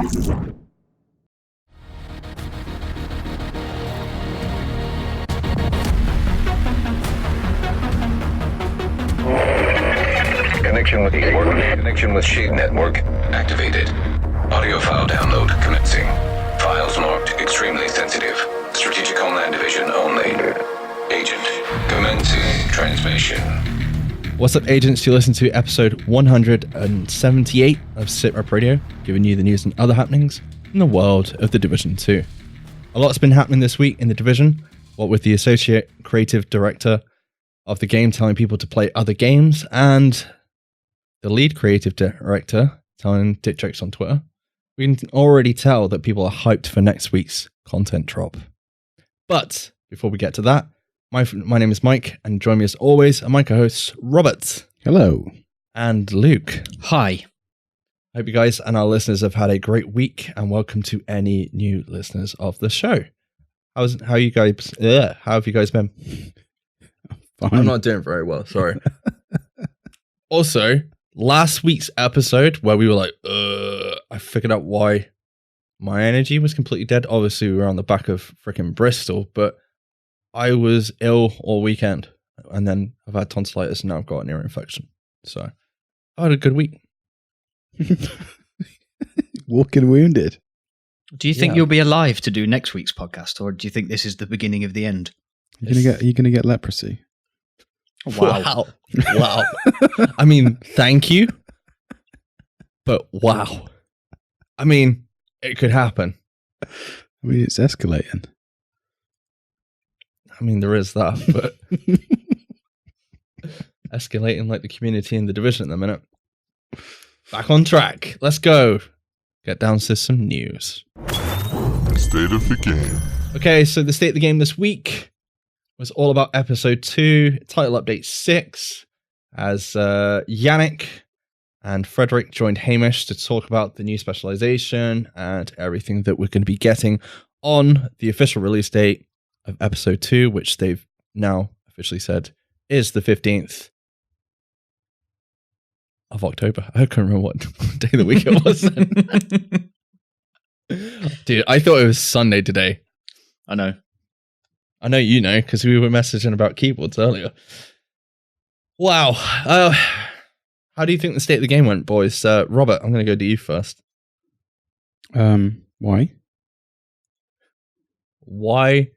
Connection with Shade Network activated. Audio file download commencing. Files marked extremely sensitive. Strategic Homeland Division only. Agent commencing transmission. What's up, agents? You listen to episode 178 of SITREP Radio, giving you the news and other happenings in the world of the Division 2. A lot's been happening this week in the Division, what with the associate creative director of the game telling people to play other games, and the lead creative director telling dick jokes on Twitter. We can already tell that people are hyped for next week's content drop. But before we get to that, my name is Mike, and join me as always are my co-hosts Robert. Hello. And Luke. Hi. Hope you guys and our listeners have had a great week, and welcome to any new listeners of the show. How have you guys been? Fine. I'm not doing very well, sorry. Also, last week's episode where we were like, I figured out why my energy was completely dead. Obviously, we were on the back of freaking Bristol, but I was ill all weekend, and then I've had tonsillitis, and now I've got an ear infection. So I had a good week. Walking wounded. Do you think you'll be alive to do next week's podcast, or do you think this is the beginning of the end? Are you gonna get leprosy? Wow. I mean, thank you. But wow. I mean, it could happen. I mean, it's escalating. I mean, there is that, but escalating like the community in the Division at the minute. Back on track. Let's go. Get down to some news. State of the game. Okay, so the state of the game this week was all about episode 2, title update 6, as Yannick and Frederick joined Hamish to talk about the new specialization and everything that we're going to be getting on the official release date of episode 2, which they've now officially said is the 15th of October. I can't remember what day of the week it was. Dude, I thought it was Sunday today. I know you know, because we were messaging about keyboards earlier. Wow. How do you think the state of the game went, boys? Robert, I'm going to go to you first. Why? Why?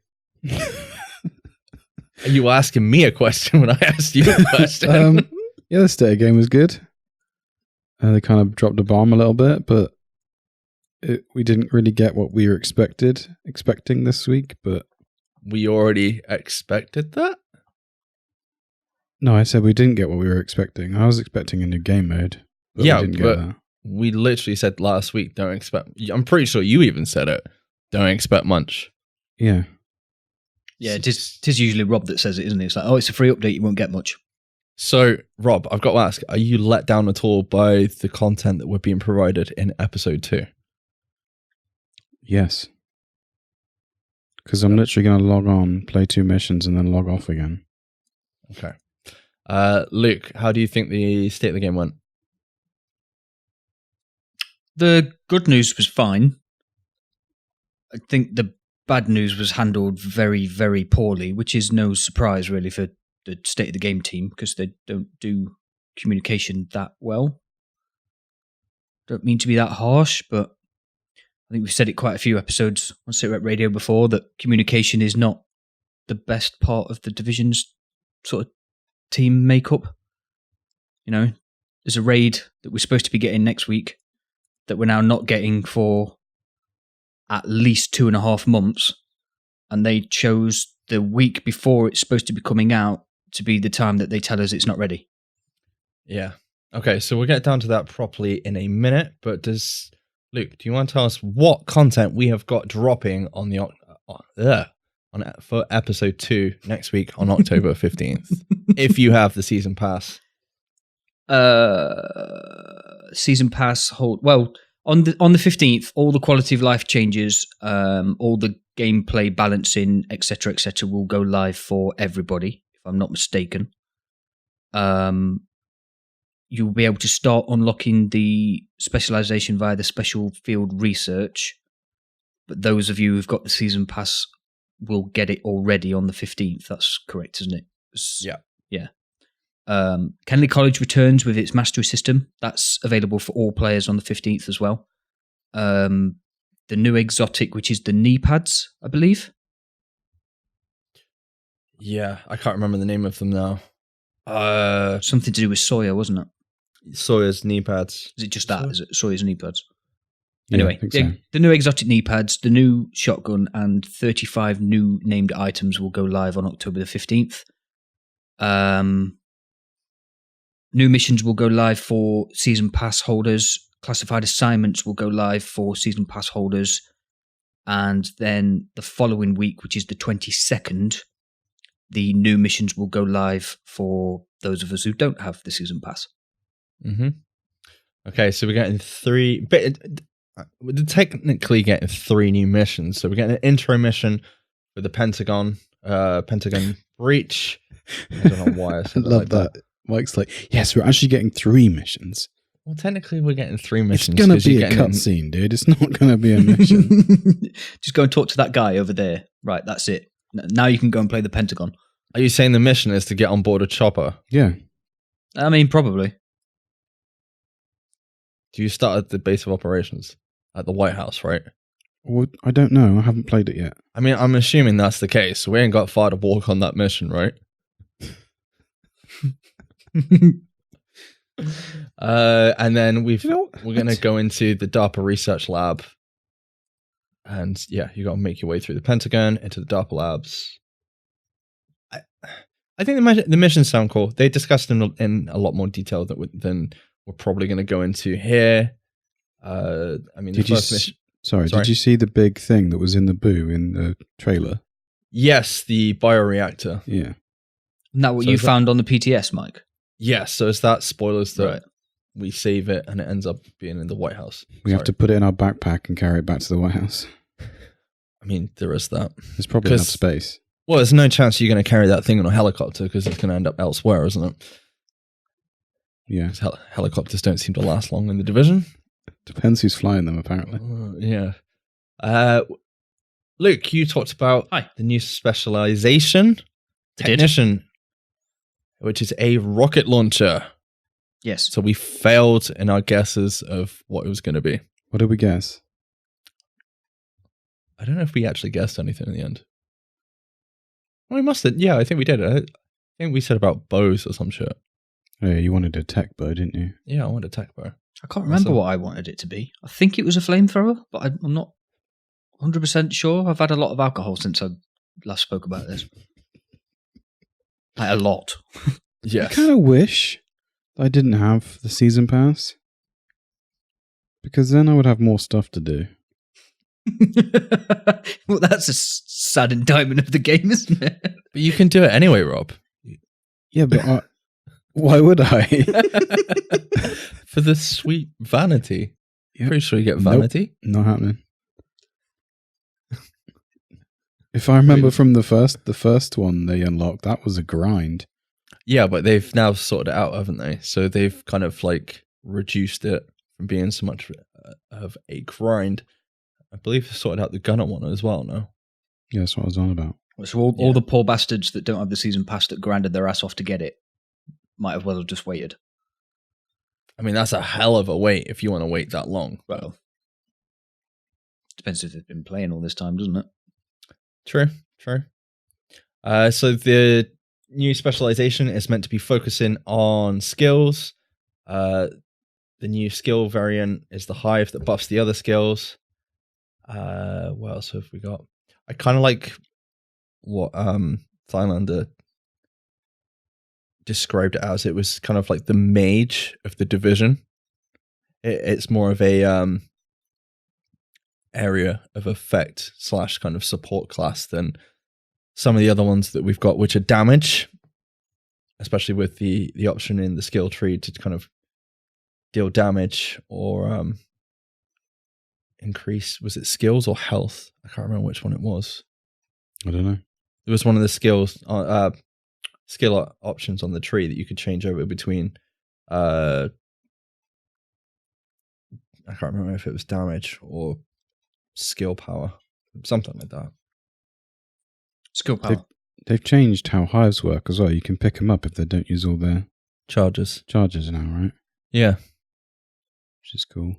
Are you asking me a question when I asked you a question? Yeah, the state of game was good. They kind of dropped a bomb a little bit, but we didn't really get what we were expecting this week, but we already expected that? No, I said we didn't get what we were expecting. I was expecting a new game mode. But yeah, we didn't but get that. We literally said last week, don't expect... I'm pretty sure you even said it. Don't expect much. Yeah. Yeah, it is usually Rob that says it, isn't it? It's like, oh, it's a free update, you won't get much. So, Rob, I've got to ask, are you let down at all by the content that we're being provided in episode 2? Yes. Because I'm literally going to log on, play 2 missions, and then log off again. Okay. Luke, how do you think the state of the game went? The good news was fine. I think the bad news was handled very, very poorly, which is no surprise, really, for the state of the game team, because they don't do communication that well. Don't mean to be that harsh, but I think we've said it quite a few episodes on SITREP Radio before, that communication is not the best part of the Division's sort of team makeup. You know, there's a raid that we're supposed to be getting next week that we're now not getting for at least 2.5 months, and they chose the week before it's supposed to be coming out to be the time that they tell us it's not ready. Yeah. Okay, so we'll get down to that properly in a minute, but Luke, do you want to tell us what content we have got dropping on for episode 2 next week on October 15th, if you have the season pass? Season pass hold well on the 15th. All the quality of life changes, all the gameplay balancing, etc., will go live for everybody, if I'm not mistaken. you'll be able to start unlocking the specialization via the special field research. But those of you who've got the season pass will get it already on the 15th. That's correct, isn't it? Yeah. Yeah. Kenley College returns with its mastery system. That's available for all players on the 15th as well. The new exotic, which is the knee pads, I believe. Yeah, I can't remember the name of them now. Something to do with Sawyer, wasn't it? Sawyer's knee pads. Is it just that? Is it Sawyer's knee pads? Yeah, Anyway, I think so. the new exotic knee pads, the new shotgun, and 35 new named items will go live on October the 15th. New missions will go live for season pass holders. Classified assignments will go live for season pass holders. And then the following week, which is the 22nd, the new missions will go live for those of us who don't have the season pass. Mm-hmm. Okay, so we're getting three. But we're technically getting 3 new missions. So we're getting an intro mission with the Pentagon breach. I don't know why I I said love that. Mike's like, yes, we're actually getting 3 missions. Well, technically, we're getting 3 missions. It's going to be a 'cause you're getting cutscene, dude. It's not going to be a mission. Just go and talk to that guy over there. Right, that's it. Now you can go and play the Pentagon. Are you saying the mission is to get on board a chopper? Yeah. I mean, probably. Do you start at the base of operations at the White House, right? Well, I don't know. I haven't played it yet. I mean, I'm assuming that's the case. We ain't got far to walk on that mission, right? And then we're going to go into the DARPA research lab. And yeah, you got to make your way through the Pentagon into the DARPA labs. I think the missions sound cool. They discussed them in a lot more detail than we're probably going to go into here. I mean, Did you see the big thing that was in the boo in the trailer? Yes, the bioreactor. Yeah. Isn't that what So you is that- found on the PTS, Mike? Yes, so it's that spoilers that Right. we save it and it ends up being in the White House. We have to put it in our backpack and carry it back to the White House. I mean, there is that. There's probably enough 'Cause- space. Well, there's no chance you're going to carry that thing on a helicopter because it's going to end up elsewhere, isn't it? Yeah. 'Cause helicopters don't seem to last long in the division. Depends who's flying them, apparently. Yeah. Luke, you talked about Hi. the new specialization I did. technician, which is a rocket launcher. Yes. So we failed in our guesses of what it was going to be. What did we guess? I don't know if we actually guessed anything in the end. Well, we must have. Yeah, I think we did. I think we said about bows or some shit. Oh, yeah, you wanted a tech bow, didn't you? Yeah, I wanted a tech bow. I can't remember what I wanted it to be. I think it was a flamethrower, but I'm not 100% sure. I've had a lot of alcohol since I last spoke about this. Like a lot. Yes. I kind of wish I didn't have the season pass. Because then I would have more stuff to do. Well, that's a sad indictment of the game, isn't it? But you can do it anyway, Rob. Yeah, but why would I? For the sweet vanity. Yep. Pretty sure you get Nope. vanity. Not happening. If I remember from the first one they unlocked, that was a grind. Yeah, but they've now sorted it out, haven't they? So they've kind of like reduced it from being so much of a grind. I believe they sorted out the gunner one as well, no? Yeah, that's what I was on about. So all the poor bastards that don't have the season pass that grinded their ass off to get it might as well have just waited. I mean, that's a hell of a wait if you want to wait that long. Well, depends if they've been playing all this time, doesn't it? True. So the new specialization is meant to be focusing on skills. The new skill variant is the hive that buffs the other skills. What else have we got? I kind of like what Thailander described it as. It was kind of like the mage of the division. It's more of a area of effect / kind of support class than some of the other ones that we've got, which are damage, especially with the option in the skill tree to kind of deal damage or increase, was it skills or health? I can't remember which one it was. I don't know. It was one of the skill options on the tree that you could change over between I can't remember if it was damage or skill power, something like that. Skill power. They've changed how hives work as well. You can pick them up if they don't use all their Charges now, right? Yeah, Which is cool.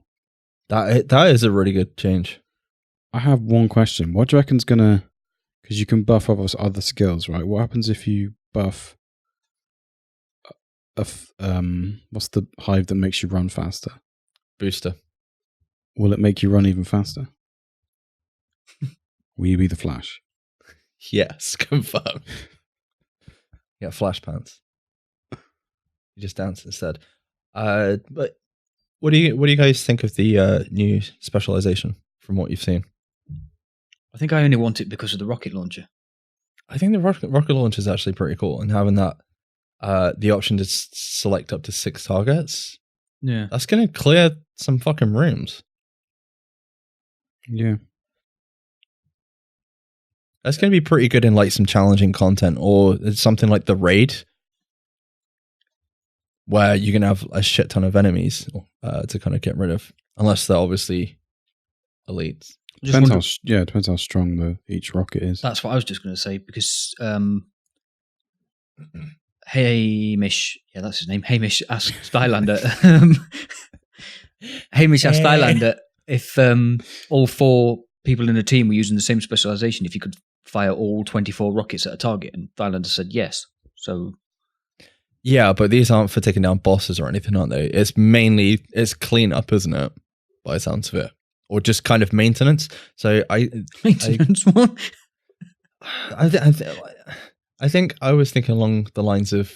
that is a really good change. I have one question. What do you reckon's gonna? Because you can buff other skills, right? What happens if you buff what's the hive that makes you run faster? Booster. Will it make you run even faster? Will you be the Flash? Yes, confirm. Yeah, flash pants. You just dance instead. But what do you guys think of the new specialization from what you've seen? I think I only want it because of the rocket launcher. I think the rocket launcher is actually pretty cool, and having that the option to select up to 6 targets. Yeah, That's going to clear some fucking rooms. Yeah. That's going to be pretty good in like some challenging content, or something like the raid, where you're going to have a shit ton of enemies to kind of get rid of, unless they're obviously elites. Depends how strong each rocket is. That's what I was just going to say, because Hamish, yeah, that's his name. Hamish asked Skylander. Hamish asked Skylander if all 4 people in the team were using the same specialization, if you could fire all 24 rockets at a target, and Skylander said yes. So, yeah, but these aren't for taking down bosses or anything, aren't they? It's cleanup, isn't it? By the sounds of it, or just kind of maintenance. So maintenance. I think I was thinking along the lines of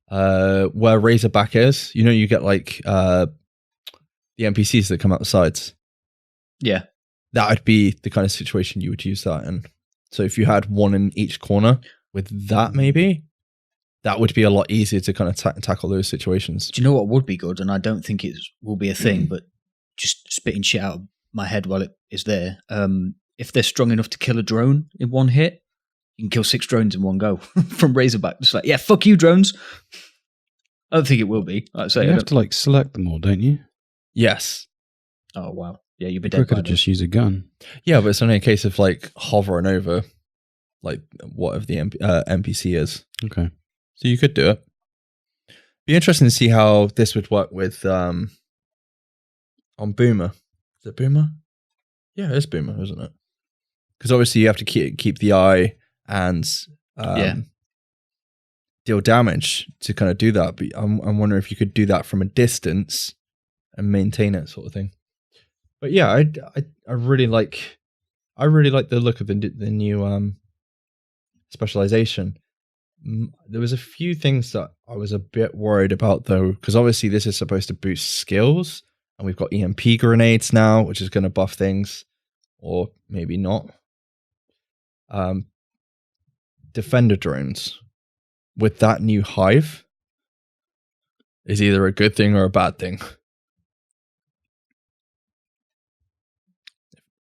where Razorback is. You know, you get like the NPCs that come out the sides. Yeah, that would be the kind of situation you would use that in. So if you had one in each corner with that, maybe that would be a lot easier to kind of tackle those situations. Do you know what would be good? And I don't think it will be a thing, but just spitting shit out of my head while it is there. If they're strong enough to kill a drone in one hit, you can kill 6 drones in one go from Razorback. Just like, yeah, fuck you, drones. I don't think it will be. Like I say, you have to like select them all, don't you? Yes. Oh wow. Yeah, you'd be You dead. could have just used a gun. Yeah, but it's only a case of like hovering over, like whatever the NPC is. Okay. So you could do it. Be interesting to see how this would work with on Boomer. Is it Boomer? Yeah, it's Boomer, isn't it? Because obviously you have to keep the eye and deal damage to kind of do that. But I'm wondering if you could do that from a distance and maintain it, sort of thing. But yeah, I really like the look of the new specialization. There was a few things that I was a bit worried about though, because obviously this is supposed to boost skills, and we've got EMP grenades now, which is going to buff things, or maybe not. Defender drones with that new hive is either a good thing or a bad thing.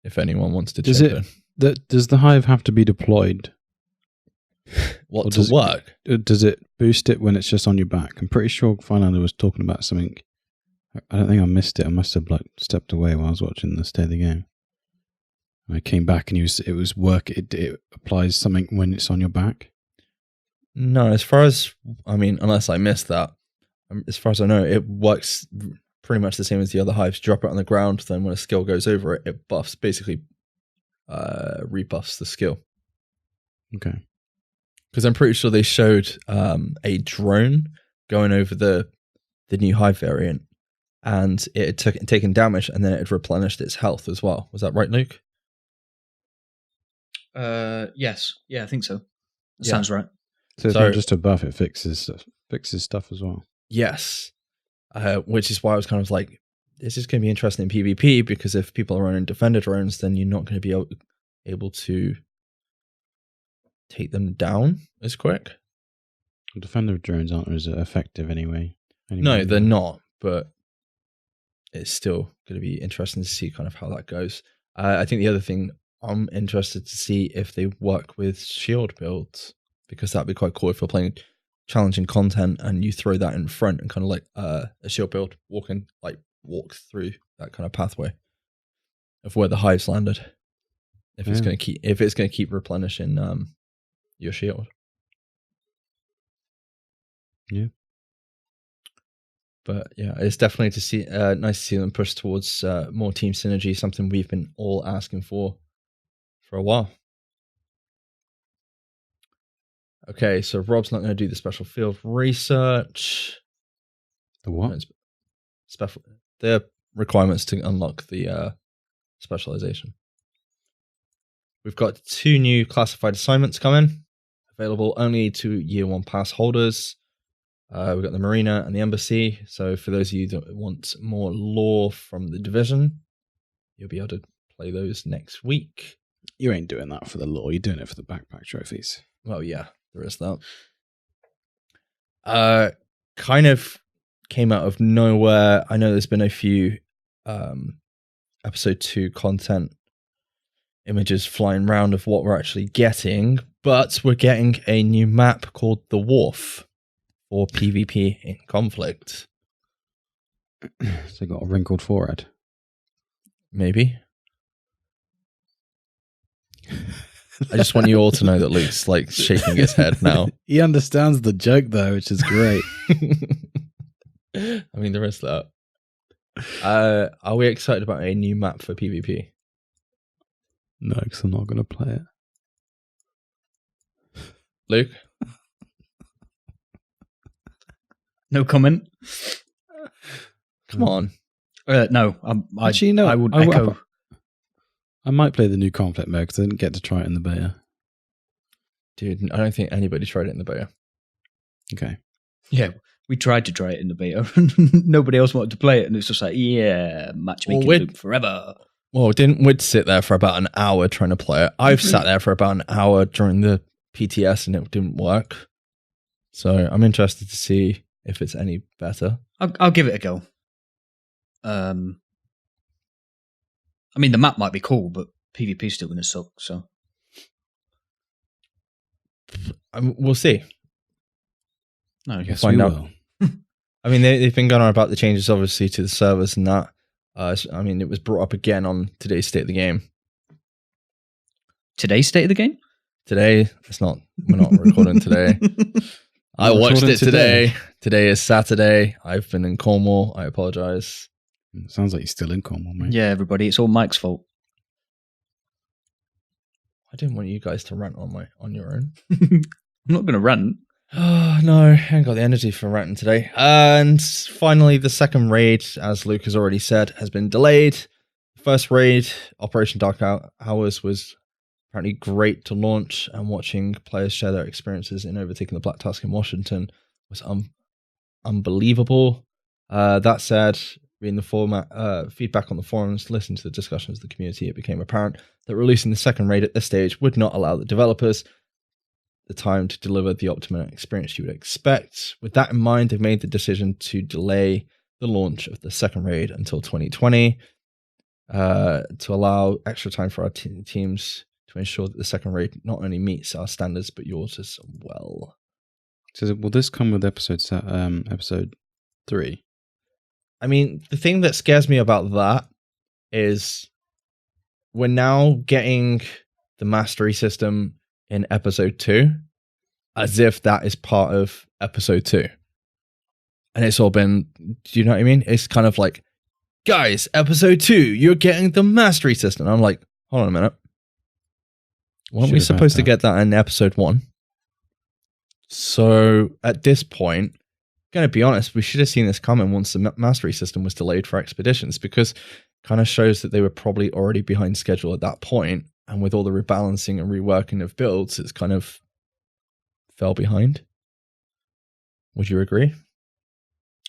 If anyone wants to Does chip in. Does the hive have to be deployed? What to work? Does it boost it when it's just on your back? I'm pretty sure Finlander was talking about something. I don't think I missed it. I must have like stepped away while I was watching the State of the Game. I came back and it applies something when it's on your back. No, unless I missed that, as far as I know, it works pretty much the same as the other hives. Drop it on the ground, then when a skill goes over it, it buffs, basically rebuffs the skill. Okay. Because I'm pretty sure they showed a drone going over the new hive variant, and it had taken damage, and then it had replenished its health as well. Was that right, Luke? Yes. Yeah, I think so. That sounds right. So it's not just a buff; it fixes stuff as well. Yes. Which is why I was kind of like, this is going to be interesting in PvP, because if people are running defender drones, then you're not going to be able to take them down as quick. Defender drones aren't as effective anyway. No, they're not, but it's still going to be interesting to see kind of how that goes. I think the other thing I'm interested to see if they work with shield builds, because that'd be quite cool if you're playing challenging content, and you throw that in front and kind of like a shield build, walk through that kind of pathway of where the hives landed. If it's going to keep replenishing your shield. Yeah. But yeah, it's definitely nice to see them push towards more team synergy, something we've been all asking for a while. Okay, so Rob's not going to do the special field research. The what? The requirements to unlock the specialization. We've got 2 new classified assignments coming, available only to Year 1 pass holders. We've got the Marina and the Embassy. So for those of you that want more lore from the Division, you'll be able to play those next week. You ain't doing that for the lore. You're doing it for the backpack trophies. Well, yeah, there is that. Kind of came out of nowhere. I know there's been a few episode 2 content images flying around of what we're actually getting, but we're getting a new map called The Wharf for PvP in Conflict. So you got a wrinkled forehead? Maybe. I just want you all to know that Luke's like shaking his head now. He understands the joke though, which is great. I mean, there is that. Are we excited about a new map for PvP? No, because I'm not going to play it. Luke? No comment. Come on. No, Actually, no, I would echo. I might play the new conflict mode because I didn't get to try it in the beta. Dude, I don't think anybody tried it in the beta. Okay. Yeah, we tried to try it in the beta. Nobody else wanted to play it, and it's just like, yeah, matchmaking loop forever. Well, we'd sit there for about an hour trying to play it. I've sat there for about an hour during the PTS and it didn't work. So I'm interested to see if it's any better. I'll give it a go. I mean, the map might be cool, but PvP's still going to suck, so. We'll see. No, I Yes, find we out. will. I mean, they've been going on about the changes, obviously, to the servers and that. I mean, it was brought up again on today's State of the Game. Today's State of the Game? Today, we're not recording today. I watched it today. Today is Saturday. I've been in Cornwall. I apologize. Sounds like you're still in Cornwall, mate. Yeah, everybody, it's all Mike's fault. I didn't want you guys to rant on your own. I'm not going to rant. Oh, no, I haven't got the energy for ranting today. And finally, the second raid, as Luke has already said, has been delayed. First raid, Operation Dark Hours, was apparently great to launch, and watching players share their experiences in overtaking the Black Tusk in Washington was unbelievable. That said, reading the feedback on the forums, listening to the discussions of the community, it became apparent that releasing the second raid at this stage would not allow the developers the time to deliver the optimum experience you would expect. With that in mind, they've made the decision to delay the launch of the second raid until 2020 to allow extra time for our teams to ensure that the second raid not only meets our standards, but yours as well. So will this come with episode 3? I mean, the thing that scares me about that is we're now getting the mastery system in episode 2 as if that is part of episode 2. And it's all been, do you know what I mean? It's kind of like, guys, episode 2, you're getting the mastery system. I'm like, hold on a minute. Weren't we supposed to get that in episode 1? So at this point, going to be honest, we should have seen this coming once the mastery system was delayed for expeditions, because it kind of shows that they were probably already behind schedule at that point. And with all the rebalancing and reworking of builds, it's kind of fell behind. Would you agree?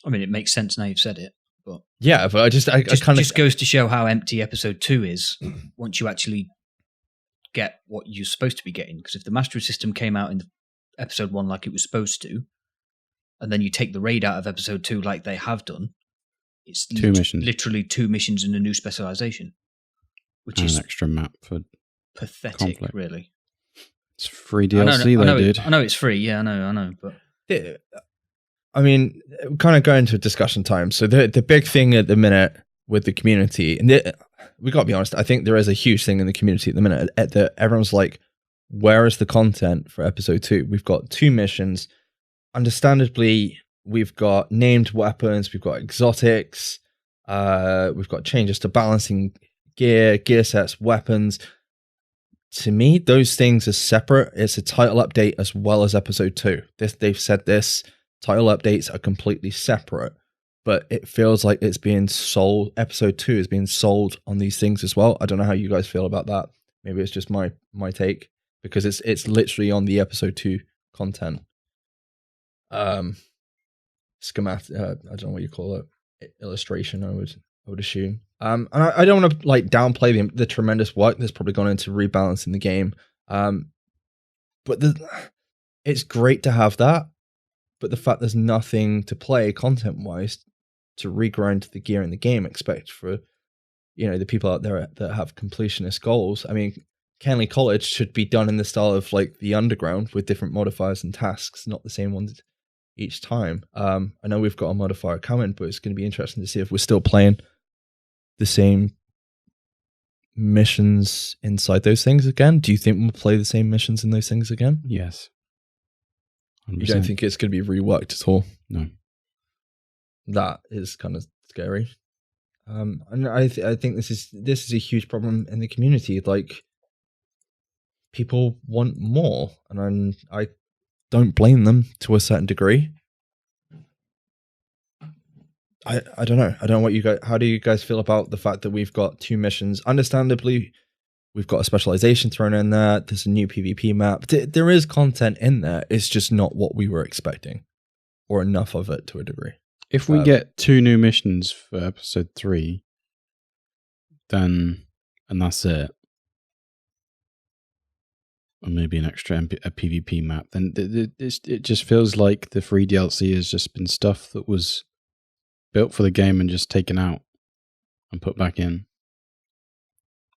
I mean, it makes sense now you've said it. But yeah, but I kind of goes to show how empty episode 2 is once you actually get what you're supposed to be getting. Because if the mastery system came out in episode 1 like it was supposed to, and then you take the raid out of episode 2 like they have done, it's 2 missions. Literally 2 missions and a new specialization, which and is an extra map for pathetic, conflict. really. It's free DLC, dude. I know it's free. Yeah, I know. But I mean, kind of go into discussion time. So the big thing at the minute with the community, and we got to be honest, I think there is a huge thing in the community at the minute that everyone's like, where is the content for episode 2? We've got 2 missions. Understandably, we've got named weapons, we've got exotics, we've got changes to balancing gear sets, weapons. To me, those things are separate. It's a title update as well as episode 2. They've said this. Title updates are completely separate, but it feels like it's being sold. Episode 2 is being sold on these things as well. I don't know how you guys feel about that. Maybe it's just my take, because it's literally on the episode 2 content. Schematic. I don't know what you call it. Illustration. I would assume. And I don't want to like downplay the tremendous work that's probably gone into rebalancing the game. But it's great to have that. But the fact there's nothing to play content-wise to regrind the gear in the game, expect for, the people out there that have completionist goals. I mean, Kenley College should be done in the style of like the Underground with different modifiers and tasks, not the same ones each time. I know we've got a modifier coming, but it's going to be interesting to see if we're still playing the same missions inside those things again. Do you think we'll play the same missions in those things again? Yes. 100%. You don't think it's going to be reworked at all? No. That is kind of scary. And I think this is a huge problem in the community. Like, people want more, and I don't blame them to a certain degree. I don't know. I don't know what you guys. How do you guys feel about the fact that we've got 2 missions? Understandably, we've got a specialization thrown in there. There's a new PvP map. There is content in there. It's just not what we were expecting, or enough of it to a degree. If we get 2 new missions for episode 3, then, and that's it, or maybe an extra a PvP map, then it just feels like the free DLC has just been stuff that was built for the game and just taken out and put back in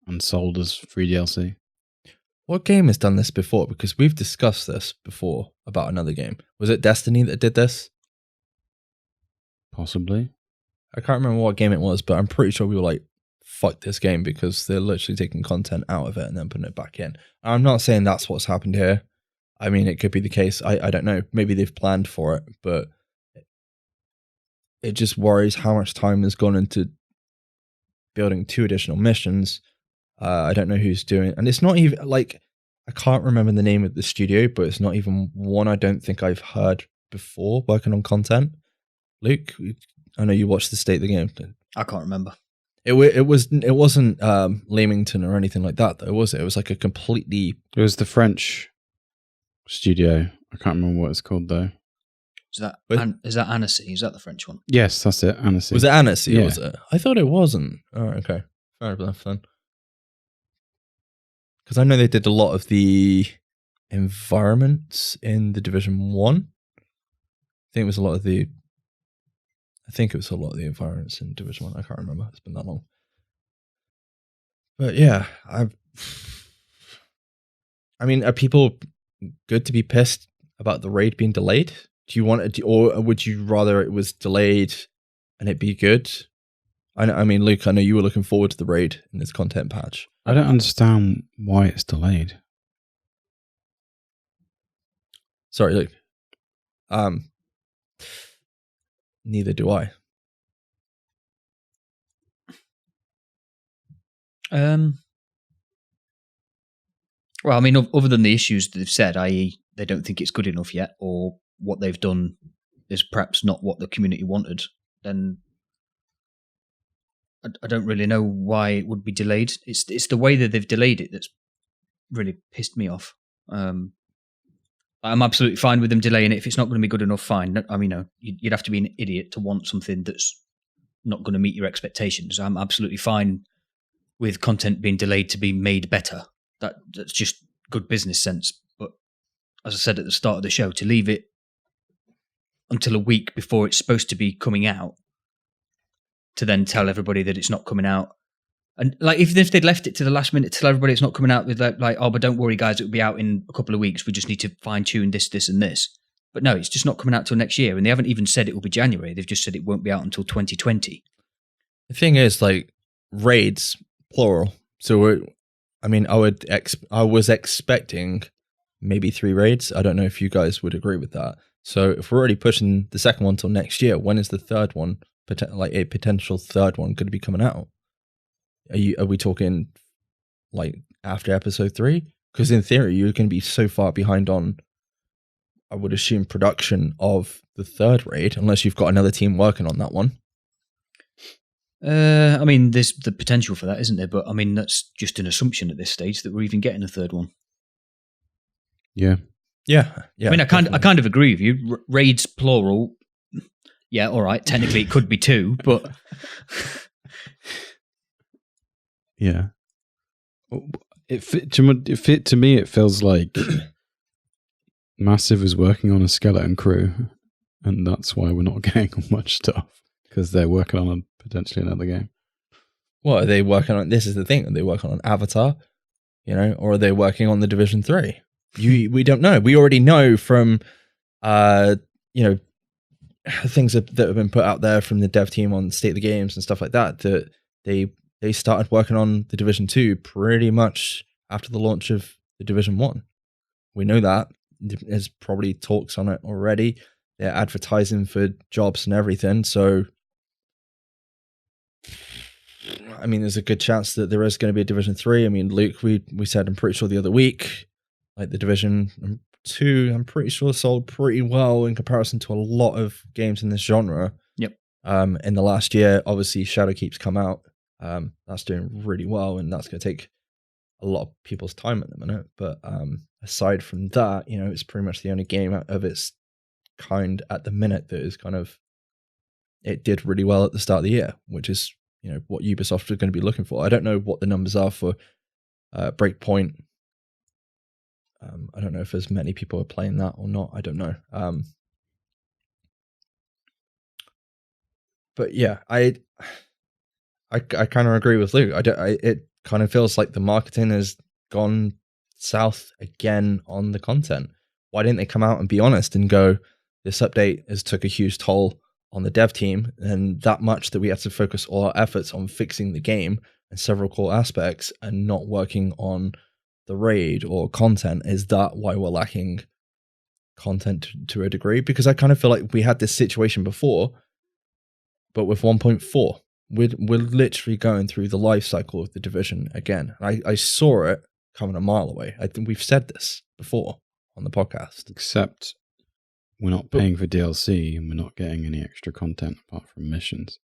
and sold as free DLC. What game has done this before? Because we've discussed this before about another game. Was it Destiny that did this? Possibly. I can't remember what game it was, but I'm pretty sure we were like, fuck this game, because they're literally taking content out of it and then putting it back in. I'm not saying that's what's happened here. I mean, it could be the case. I don't know. Maybe they've planned for it, but it just worries how much time has gone into building 2 additional missions. I don't know who's doing it. And it's not even like, I can't remember the name of the studio, but it's not even one I don't think I've heard before working on content. Luke, I know you watched the state of the game. I can't remember. It wasn't Leamington or anything like that, though, was it? It was like a completely... It was the French studio. I can't remember what it's called, though. Is that Annecy? Is that the French one? Yes, that's it. Annecy. Was it Annecy? Yeah. Was it? I thought it wasn't. Oh, okay. Fair enough then. Because I know they did a lot of the environments in the Division 1. I think it was a lot of the environments in Division 1. I can't remember. It's been that long. But yeah, I mean, are people good to be pissed about the raid being delayed? Do you want it, or would you rather it was delayed and it be good? I mean, Luke, I know you were looking forward to the raid in this content patch. I don't understand why it's delayed. Sorry, Luke. Neither do I. Well, I mean, other than the issues that they've said, i.e. they don't think it's good enough yet, or what they've done is perhaps not what the community wanted, then I don't really know why it would be delayed. It's the way that they've delayed it that's really pissed me off. I'm absolutely fine with them delaying it. If it's not going to be good enough, fine. I mean, you'd have to be an idiot to want something that's not going to meet your expectations. I'm absolutely fine with content being delayed to be made better. That's just good business sense. But as I said at the start of the show, to leave it until a week before it's supposed to be coming out, to then tell everybody that it's not coming out. And like, if they'd left it to the last minute to tell everybody it's not coming out with like, oh, but don't worry guys, it'll be out in a couple of weeks. We just need to fine tune this, and this. But no, it's just not coming out till next year, and they haven't even said it will be January. They've just said it won't be out until 2020. The thing is, like, raids, plural. So, I was expecting maybe 3 raids. I don't know if you guys would agree with that. So if we're already pushing the second one till next year, when is the third one, like a potential third one, going to be coming out? Are we talking like after episode 3? Because in theory, you're going to be so far behind on, I would assume, production of the third raid, unless you've got another team working on that one. I mean, there's the potential for that, isn't there? But I mean, that's just an assumption at this stage that we're even getting a third one. Yeah. Yeah. I mean, I kind of agree with you. Raids plural. Yeah, all right. Technically, it could be 2, but Yeah. To me, it feels like Massive is working on a skeleton crew, and that's why we're not getting much stuff, because they're working on potentially another game. What are they working on? This is the thing. Are they working on Avatar? Or are they working on the Division 3? We don't know. We already know from, things that have been put out there from the dev team on State of the Games and stuff like that, that they started working on the Division 2 pretty much after the launch of the Division 1. We know that. There's probably talks on it already. They're advertising for jobs and everything. So, I mean, there's a good chance that there is going to be a Division 3. I mean, Luke, we said, I'm pretty sure the other week, like the Division 2, I'm pretty sure sold pretty well in comparison to a lot of games in this genre. Yep. In the last year, obviously Shadowkeep's come out. That's doing really well, and that's going to take a lot of people's time at the minute. But aside from that, it's pretty much the only game of its kind at the minute that is kind of, it did really well at the start of the year, which is, what Ubisoft are going to be looking for. I don't know what the numbers are for Breakpoint. I don't know if as many people are playing that or not. I don't know. But yeah, I kind of agree with Luke. It kind of feels like the marketing has gone south again on the content. Why didn't they come out and be honest and go, this update has took a huge toll on the dev team, and that much that we had to focus all our efforts on fixing the game and several core aspects and not working on the raid or content? Is that why we're lacking content to a degree? Because I kind of feel like we had this situation before, but with 1.4, we're literally going through the life cycle of the Division again. I saw it coming a mile away. I think we've said this before on the podcast. Except we're not paying for DLC and we're not getting any extra content apart from missions.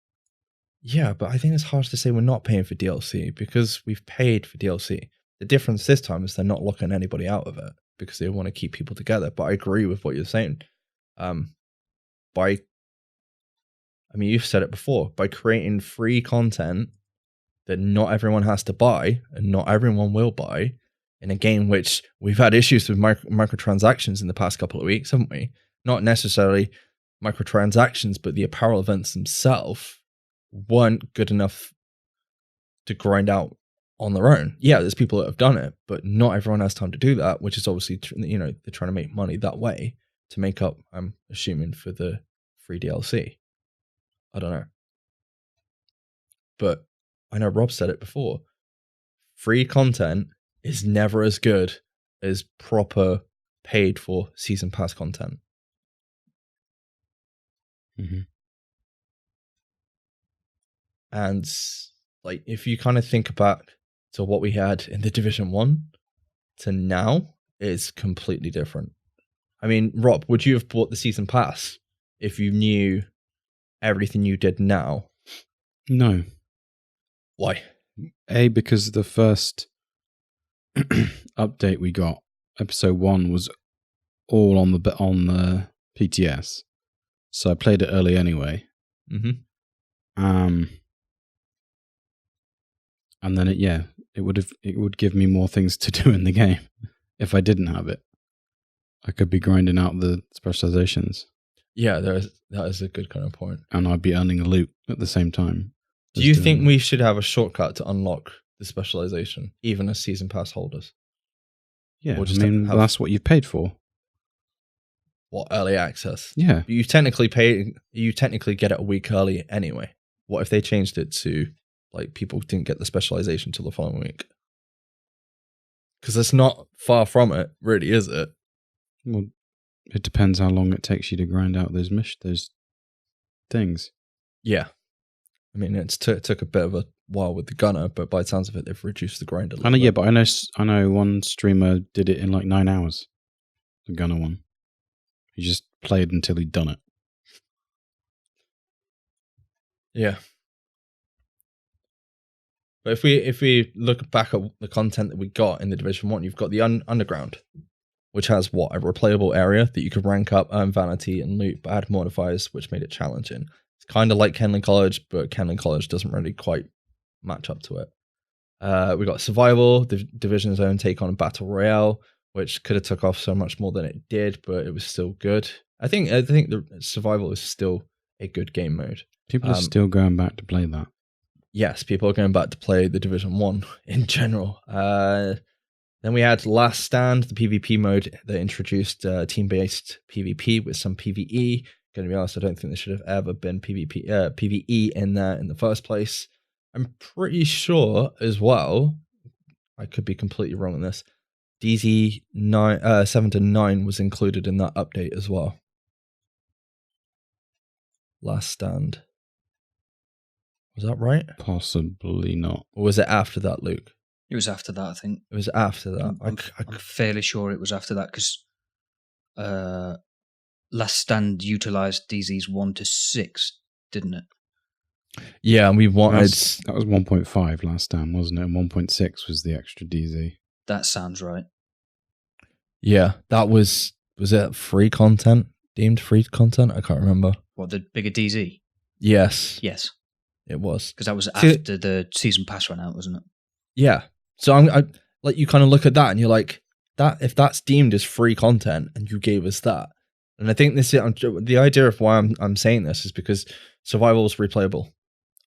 Yeah, but I think it's harsh to say we're not paying for DLC because we've paid for DLC. The difference this time is they're not locking anybody out of it because they want to keep people together. But I agree with what you're saying. You've said it before, by creating free content that not everyone has to buy and not everyone will buy in a game which we've had issues with microtransactions in the past couple of weeks, haven't we? Not necessarily microtransactions, but the apparel events themselves weren't good enough to grind out on their own. Yeah, there's people that have done it, but not everyone has time to do that, which is obviously, they're trying to make money that way to make up, I'm assuming, for the free DLC. I don't know. But I know Rob said it before. Free content is never as good as proper paid for season pass content. Mm-hmm. And like, if you kind of think back to what we had in the Division 1 to now, it's completely different. I mean, Rob, would you have bought the season pass if you knew everything you did now? No. Why? Because the first update we got, episode 1, was all on the PTS, so I played it early anyway. Mm-hmm. And then it would give me more things to do in the game if I didn't have it. I could be grinding out the specializations. Yeah, that is a good kind of point. And I'd be earning a loot at the same time. Do you think we should have a shortcut to unlock the specialization, even as season pass holders? Yeah, that's what you've paid for. early access. Yeah. You technically get it a week early anyway. What if they changed it to like people didn't get the specialization till the following week? Because it's not far from it, really, is it? Well, it depends how long it takes you to grind out those things. Yeah. I mean, it took a bit of a while with the gunner, but by the sounds of it, they've reduced the grind a little bit. Yeah, but I know one streamer did it in like 9 hours. The gunner one. He just played until he'd done it. Yeah. But if we look back at the content that we got in the Division 1, you've got the Underground, which has a replayable area that you could rank up, earn vanity, and loot, but add modifiers, which made it challenging. It's kind of like Kenley College, but Kenley College doesn't really quite match up to it. We got Survival, the Division's own take on Battle Royale, which could have took off so much more than it did, but it was still good. I think the Survival is still a good game mode. People are still going back to play that. Yes, people are going back to play the Division 1 in general. Then we had Last Stand, the PvP mode that introduced team-based PvP with some PvE. Going to be honest, I don't think there should have ever been PvE in there in the first place. I'm pretty sure as well, I could be completely wrong on this, DZ 7 to 9 was included in that update as well. Last Stand. Was that right? Possibly not. Or was it after that, Luke? It was after that, I think. It was after that. I'm fairly sure it was after that because Last Stand utilized DZs 1 to 6, didn't it? Yeah, and we wanted... That was 1.5 Last Stand, wasn't it? And 1.6 was the extra DZ. That sounds right. Yeah, that was it free content? Deemed free content? I can't remember. What, the bigger DZ? Yes. Yes. It was. Because that was after the season pass ran out, wasn't it? Yeah. So I like you kind of look at that and you're like, that if that's deemed as free content and you gave us that. And I think this is the idea of why I'm saying this is because Survival is replayable.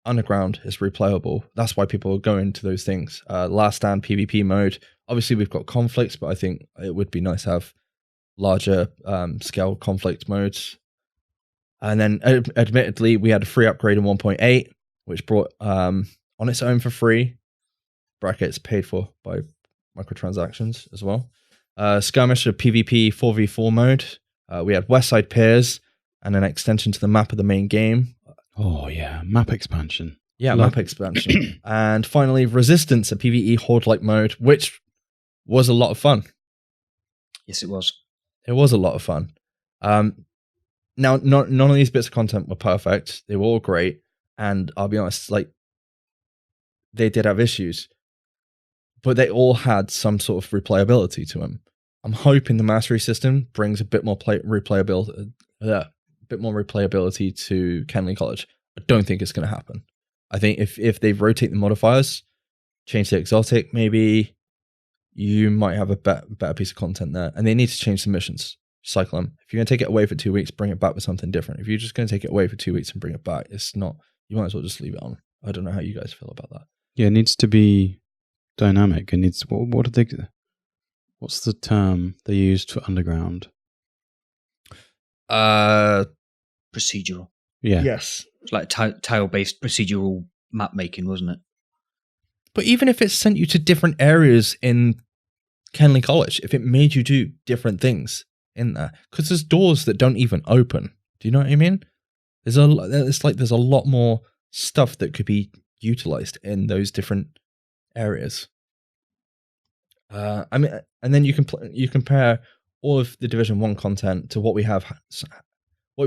Underground is replayable. That's why people are going to those things. Last Stand PvP mode. Obviously, we've got conflicts, but I think it would be nice to have larger scale conflict modes. And then, admittedly, we had a free upgrade in 1.8, which brought on its own for free, brackets paid for by microtransactions as well. Skirmish of PvP 4v4 mode. We had Westside Piers and an extension to the map of the main game. Oh, yeah. Map expansion. Yeah, map expansion. And finally, Resistance, a PvE Horde-like mode, which was a lot of fun. Yes, it was. It was a lot of fun. Now, none of these bits of content were perfect. They were all great. And I'll be honest, like, they did have issues. But they all had some sort of replayability to them. I'm hoping the mastery system brings a bit more replayability to Kenley College. I don't think it's going to happen. I think if they rotate the modifiers, change the exotic, maybe you might have a better piece of content there. And they need to change the missions. Cycle them. If you're going to take it away for 2 weeks, bring it back with something different. If you're just going to take it away for 2 weeks and bring it back, it's not. You might as well just leave it on. I don't know how you guys feel about that. Yeah, it needs to be dynamic. It needs. What do they? What's the term they used for Underground? Procedural. Yeah. Yes. It's like tile-based procedural map making, wasn't it? But even if it sent you to different areas in Kenley College, if it made you do different things in there, because there's doors that don't even open. Do you know what I mean? There's a lot more stuff that could be utilized in those different areas. I mean, and then you compare all of the Division 1 content to what we've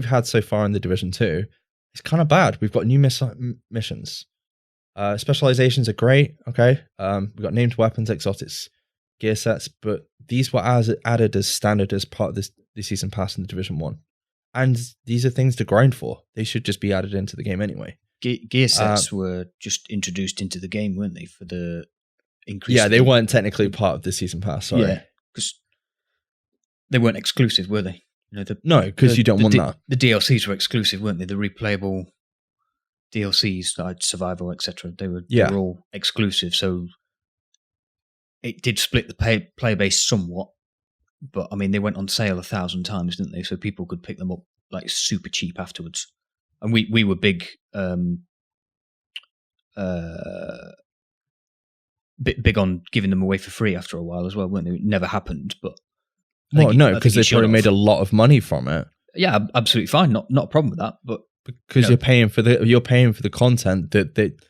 had so far in the Division 2. It's kind of bad. We've got new missions. Specializations are great. Okay, we've got named weapons, exotics, gear sets, but these were added as standard as part of the season pass in the Division 1. And these are things to grind for. They should just be added into the game anyway. Gear sets were just introduced into the game, weren't they, for the increase? Yeah, they weren't technically part of the season pass, sorry. Yeah, because they weren't exclusive, were they? You know, no, because you don't want that. The DLCs were exclusive, weren't they? The replayable DLCs, like Survival, etc. They were all exclusive, so it did split the player base somewhat. But I mean, they went on sale 1,000 times, didn't they? So people could pick them up like super cheap afterwards. And we were big big on giving them away for free after a while as well, weren't they? It never happened, but well, no, because they probably made a lot of money from it. Yeah, absolutely fine, not a problem with that. But because you're paying for the content that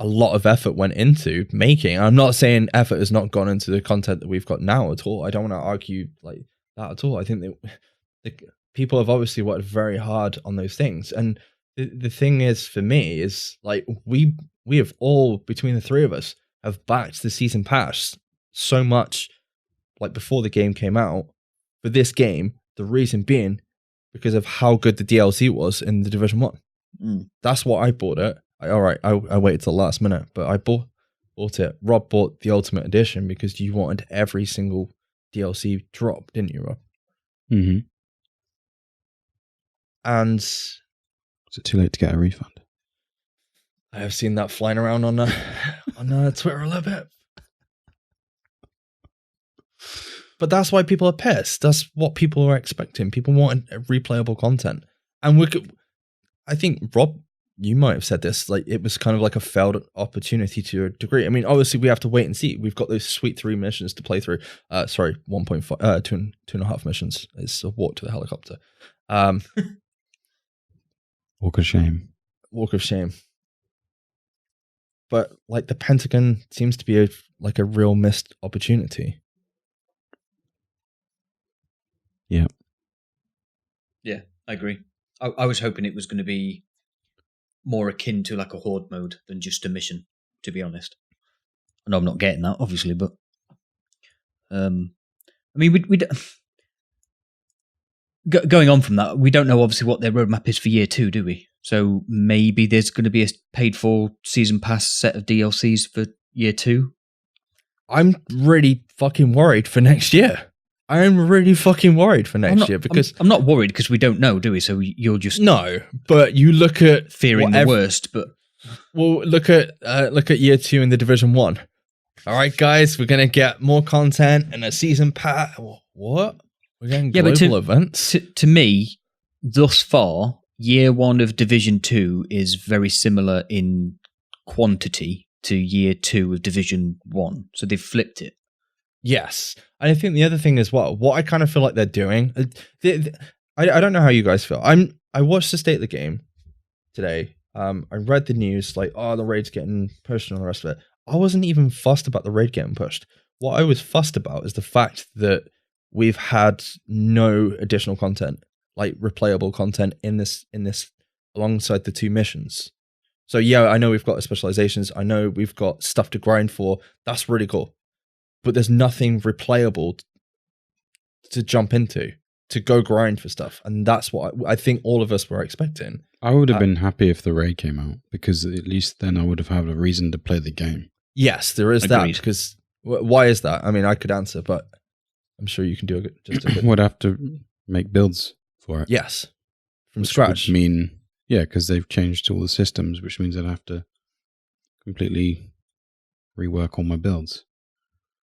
a lot of effort went into making. I'm not saying effort has not gone into the content that we've got now at all. I don't want to argue like that at all. I think that people have obviously worked very hard on those things, and the thing is for me is like we have all, between the three of us, have backed the season pass so much, like before the game came out, for this game. The reason being because of how good the DLC was in the Division 1. That's why I bought it. I waited till the last minute, but I bought it. Rob bought the Ultimate Edition because you wanted every single DLC drop, didn't you, Rob? Mm-hmm. And is it too late to get a refund? I have seen that flying around on Twitter a little bit. But that's why people are pissed. That's what people are expecting. People want replayable content. And I think, Rob, you might have said this, like it was kind of like a failed opportunity to a degree. I mean, obviously we have to wait and see. We've got those sweet 3 missions to play through. 1.5, 2.5 missions. It's a walk to the helicopter. Walk of shame. Walk of shame. But like the Pentagon seems to be a real missed opportunity. Yeah. Yeah, I agree. I was hoping it was going to be more akin to like a horde mode than just a mission, to be honest. I know I'm not getting that, obviously, but I mean, going on from that, we don't know obviously what their roadmap is for year 2, do we? So maybe there's going to be a paid-for season pass set of DLCs for year 2. I'm really fucking worried for next year. I am really fucking worried for next year because I'm not worried because we don't know, do we? So you're just no. But you look at fearing the worst. But well, look at year 2 in the Division 1. All right, guys, we're gonna get more content and a season pass. What? We're getting global events. To me, thus far, year 1 of Division 2 is very similar in quantity to year 2 of Division 1. So they've flipped it. Yes. And I think the other thing is what I kind of feel like they're doing. I don't know how you guys feel. I watched the state of the game today. I read the news like, oh, the raid's getting pushed and all the rest of it. I wasn't even fussed about the raid getting pushed. What I was fussed about is the fact that we've had no additional content, like replayable content in this alongside the 2 missions. So yeah, I know we've got specializations. I know we've got stuff to grind for. That's really cool. But there's nothing replayable to jump into, to go grind for stuff. And that's what I think all of us were expecting. I would have been happy if the raid came out, because at least then I would have had a reason to play the game. Yes, there is that. Because why is that? I mean, I could answer, but I'm sure you can do it. Would have to make builds for it. Yes. From scratch. Would mean, yeah, because they've changed all the systems, which means I'd have to completely rework all my builds.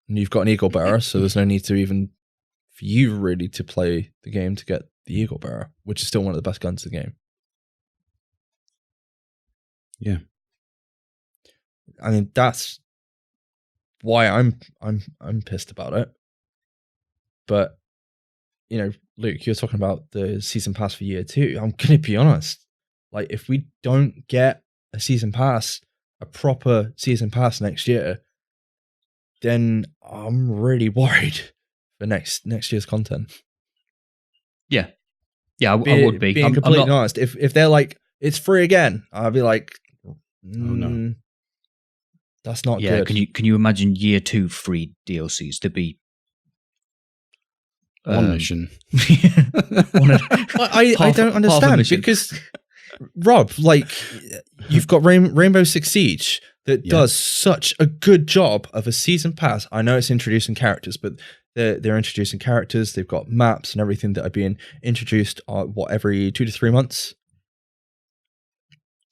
And you've got an Eagle Bearer, so there's no need to even for you really to play the game to get the Eagle Bearer, which is still one of the best guns in the game. Yeah. I mean, that's why I'm pissed about it. But you know, Luke, you're talking about the season pass for year 2. I'm gonna be honest. Like, if we don't get a season pass, a proper season pass next year, then I'm really worried for next year's content. Yeah. Yeah, I would be. Being completely honest, if they're like, it's free again, I'll be like, oh no. That's not good. Can you imagine year 2 free DLCs to be one mission? I don't understand, because Rob, like, you've got Rainbow Six Siege that does such a good job of a season pass. I know it's introducing characters, but they're introducing characters. They've got maps and everything that are being introduced every 2 to 3 months.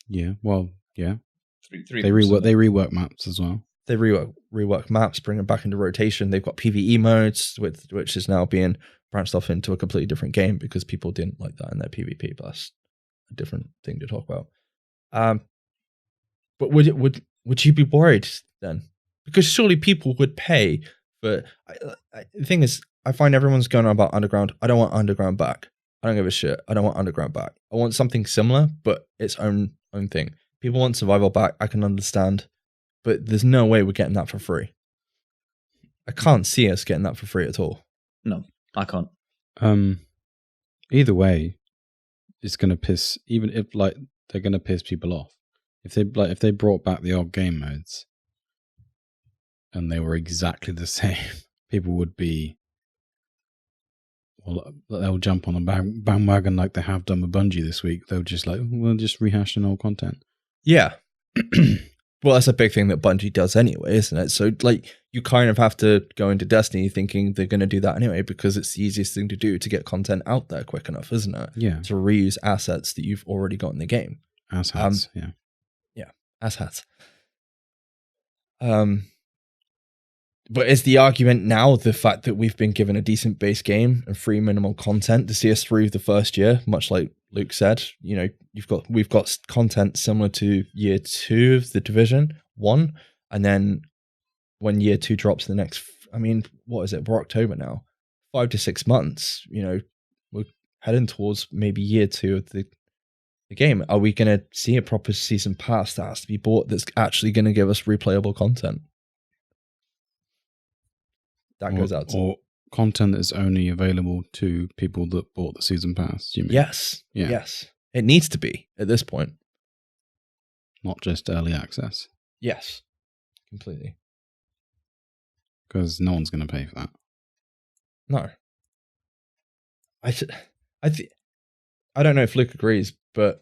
Yeah, well, yeah. Three they rework maps as well. They rework maps, bring them back into rotation. They've got PvE modes, which is now being branched off into a completely different game because people didn't like that in their PvP. But that's a different thing to talk about. But would you be worried then? Because surely people would pay for. The thing is, I find everyone's going on about Underground. I don't want Underground back. I don't give a shit. I don't want Underground back. I want something similar, but its own thing. People want Survival back. I can understand, but there's no way we're getting that for free. I can't see us getting that for free at all. No, I can't. Either way, it's gonna piss. Even if they're gonna piss people off. If they brought back the old game modes, and they were exactly the same, people would be. Well, they'll jump on the bandwagon like they have done with Bungie this week. They'll just we'll just rehash an old content. Yeah. Well, that's a big thing that Bungie does anyway, isn't it? So, you kind of have to go into Destiny thinking they're going to do that anyway because it's the easiest thing to do to get content out there quick enough, isn't it? Yeah. To reuse assets that you've already got in the game. Asshats, yeah. Yeah, asshats. But is the argument now the fact that we've been given a decent base game and free minimal content to see us through the first year, much like Luke said? We've got content similar to year 2 of the Division 1, and then when year 2 drops the next, what is it? We're October now. 5 to 6 months. We're heading towards maybe year 2 of the game. Are we going to see a proper season pass that has to be bought that's actually going to give us replayable content? That goes out to... Or content that's only available to people that bought the season pass, do you mean? Yes. Yeah. Yes. It needs to be at this point. Not just early access. Yes. Completely. Because no one's going to pay for that. No. I don't know if Luke agrees, but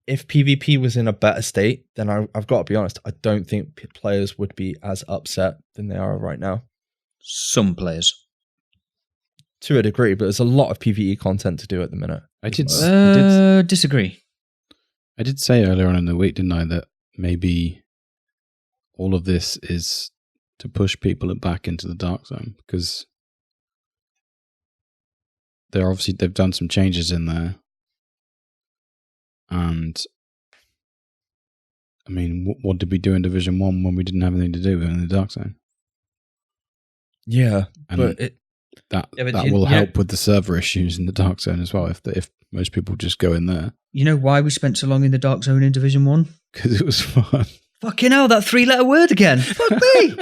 if PvP was in a better state, then I've got to be honest, I don't think players would be as upset than they are right now. Some players. To a degree, but there's a lot of PvE content to do at the minute. I did disagree. I did say earlier on in the week, didn't I, that maybe all of this is to push people back into the dark zone because they've done some changes in there. And what did we do in Division 1 when we didn't have anything to do in the dark zone? Yeah, and that will help with the server issues in the dark zone as well. If most people just go in there. You know why we spent so long in the dark zone in Division 1? Because it was fun. Fucking hell, that 3-letter word again. Fuck me.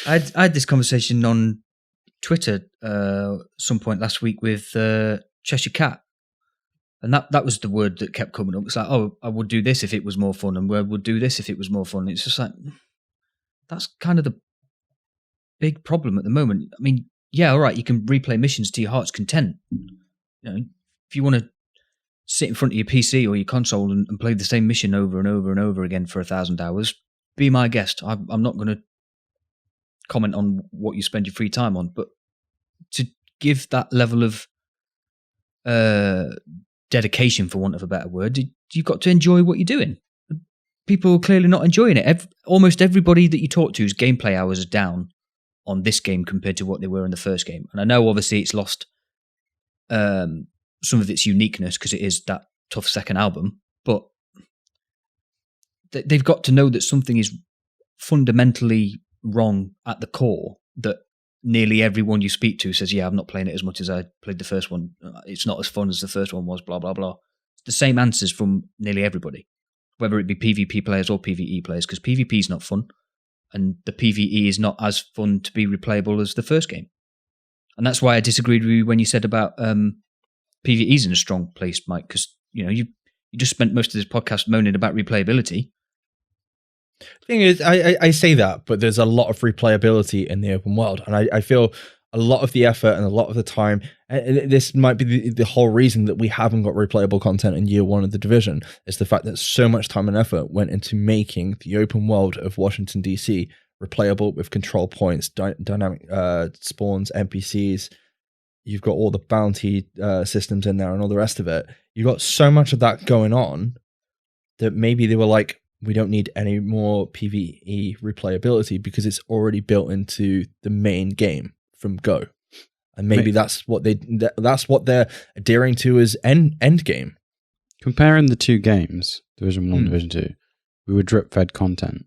I had this conversation on Twitter some point last week with Cheshire Cat, and that was the word that kept coming up. It's like, oh, I would do this if it was more fun, and we would do this if it was more fun. It's just like, that's kind of the big problem at the moment. Yeah, all right, you can replay missions to your heart's content. If you want to sit in front of your PC or your console and play the same mission over and over and over again for 1,000 hours, be my guest. I'm not going to comment on what you spend your free time on, but to give that level of dedication, for want of a better word, you've got to enjoy what you're doing. People are clearly not enjoying it. Almost everybody that you talk to's gameplay hours are down on this game compared to what they were in the first game. And I know obviously it's lost some of its uniqueness because it is that tough second album, but they've got to know that something is fundamentally wrong at the core, that nearly everyone you speak to says, yeah, I'm not playing it as much as I played the first one. It's not as fun as the first one was, blah, blah, blah. It's the same answers from nearly everybody, whether it be PvP players or PvE players, because PvP is not fun, and the PvE is not as fun to be replayable as the first game. And that's why I disagreed with you when you said about PvE's in a strong place, Mike, because you just spent most of this podcast moaning about replayability. Thing is, I say that, but there's a lot of replayability in the open world, and I feel a lot of the effort and a lot of the time, and this might be the whole reason that we haven't got replayable content in year 1 of the Division, is the fact that so much time and effort went into making the open world of Washington, D.C. replayable with control points, dynamic spawns, NPCs. You've got all the bounty systems in there and all the rest of it. You've got so much of that going on that maybe they were like, we don't need any more PvE replayability because it's already built into the main game from Go. And maybe that's what they're adhering to as end game. Comparing the two games, Division 1, Division 2, we were drip-fed content.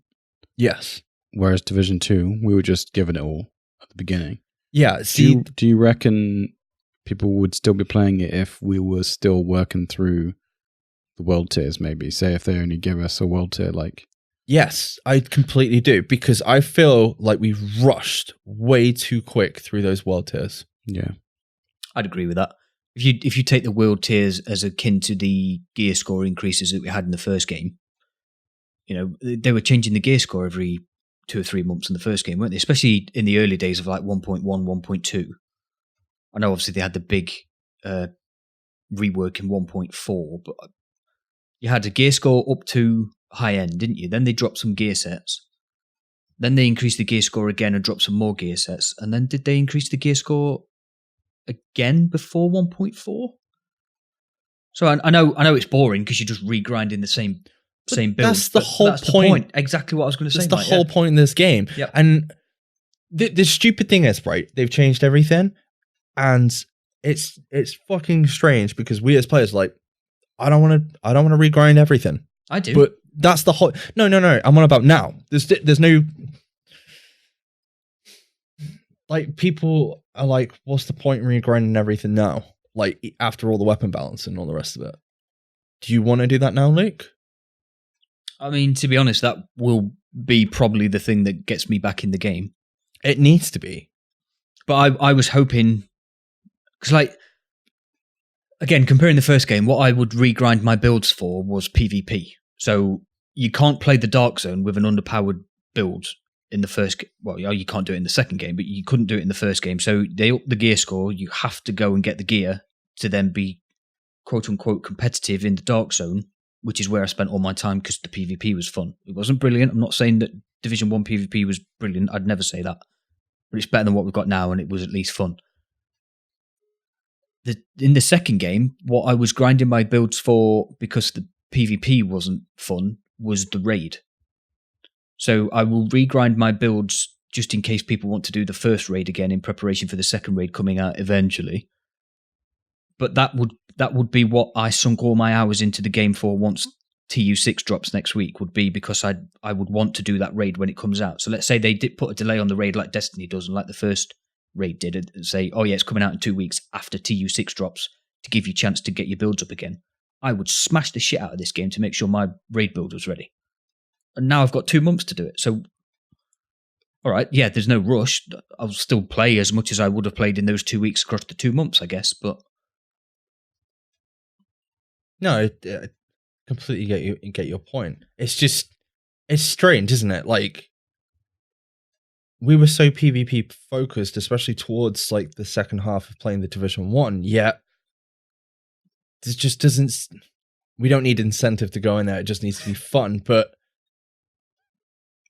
Yes. Whereas Division 2, we were just given it all at the beginning. Yeah. Do you reckon people would still be playing it if we were still working through the world tiers, maybe? Say if they only give us a world tier, like... Yes, I completely do, because I feel like we rushed way too quick through those world tiers. Yeah. I'd agree with that. If you take the world tiers as akin to the gear score increases that we had in the first game, they were changing the gear score every 2 or 3 months in the first game, weren't they? Especially in the early days of like 1.1, 1.2. I know obviously they had the big rework in 1.4, but you had a gear score up to high end, didn't you? Then they dropped some gear sets. Then they increased the gear score again and dropped some more gear sets. And then did they increase the gear score again before 1.4? So I know it's boring because you're just regrinding the same build. That's the whole point. Exactly what I was going to say. That's the whole point in this game. Yep. And the stupid thing is, right, they've changed everything, and it's fucking strange because we as players are like, I don't want to regrind everything. I do. But that's the whole... No. I'm on about now. There's no... Like, people are like, what's the point in regrinding everything now? Like, after all the weapon balance and all the rest of it. Do you want to do that now, Luke? I mean, to be honest, that will be probably the thing that gets me back in the game. It needs to be. But I was hoping... Because, like... Again, comparing the first game, what I would regrind my builds for was PvP. So you can't play the Dark Zone with an underpowered build in the first game. Well, you can't do it in the second game, but you couldn't do it in the first game. So they up the gear score. You have to go and get the gear to then be quote-unquote competitive in the Dark Zone, which is where I spent all my time because the PvP was fun. It wasn't brilliant. I'm not saying that Division 1 PvP was brilliant. I'd never say that. But it's better than what we've got now, and it was at least fun. In the second game, what I was grinding my builds for because the PvP wasn't fun was the raid. So I will regrind my builds just in case people want to do the first raid again in preparation for the second raid coming out eventually. But that would be what I sunk all my hours into the game for once TU6 drops next week, would be because I would want to do that raid when it comes out. So let's say they did put a delay on the raid like Destiny does and like the first raid did, and say, oh yeah, it's coming out in 2 weeks after TU6 drops to give you a chance to get your builds up again. I would smash the shit out of this game to make sure my raid build was ready. And now I've got 2 months to do it. So, all right, yeah, there's no rush. I'll still play as much as I would have played in those 2 weeks across the 2 months, I guess, but... No, I completely get your point. It's strange, isn't it? Like, we were so PvP focused, especially towards like the second half of playing the Division 1, yet it just doesn't... We don't need incentive to go in there. It just needs to be fun, but...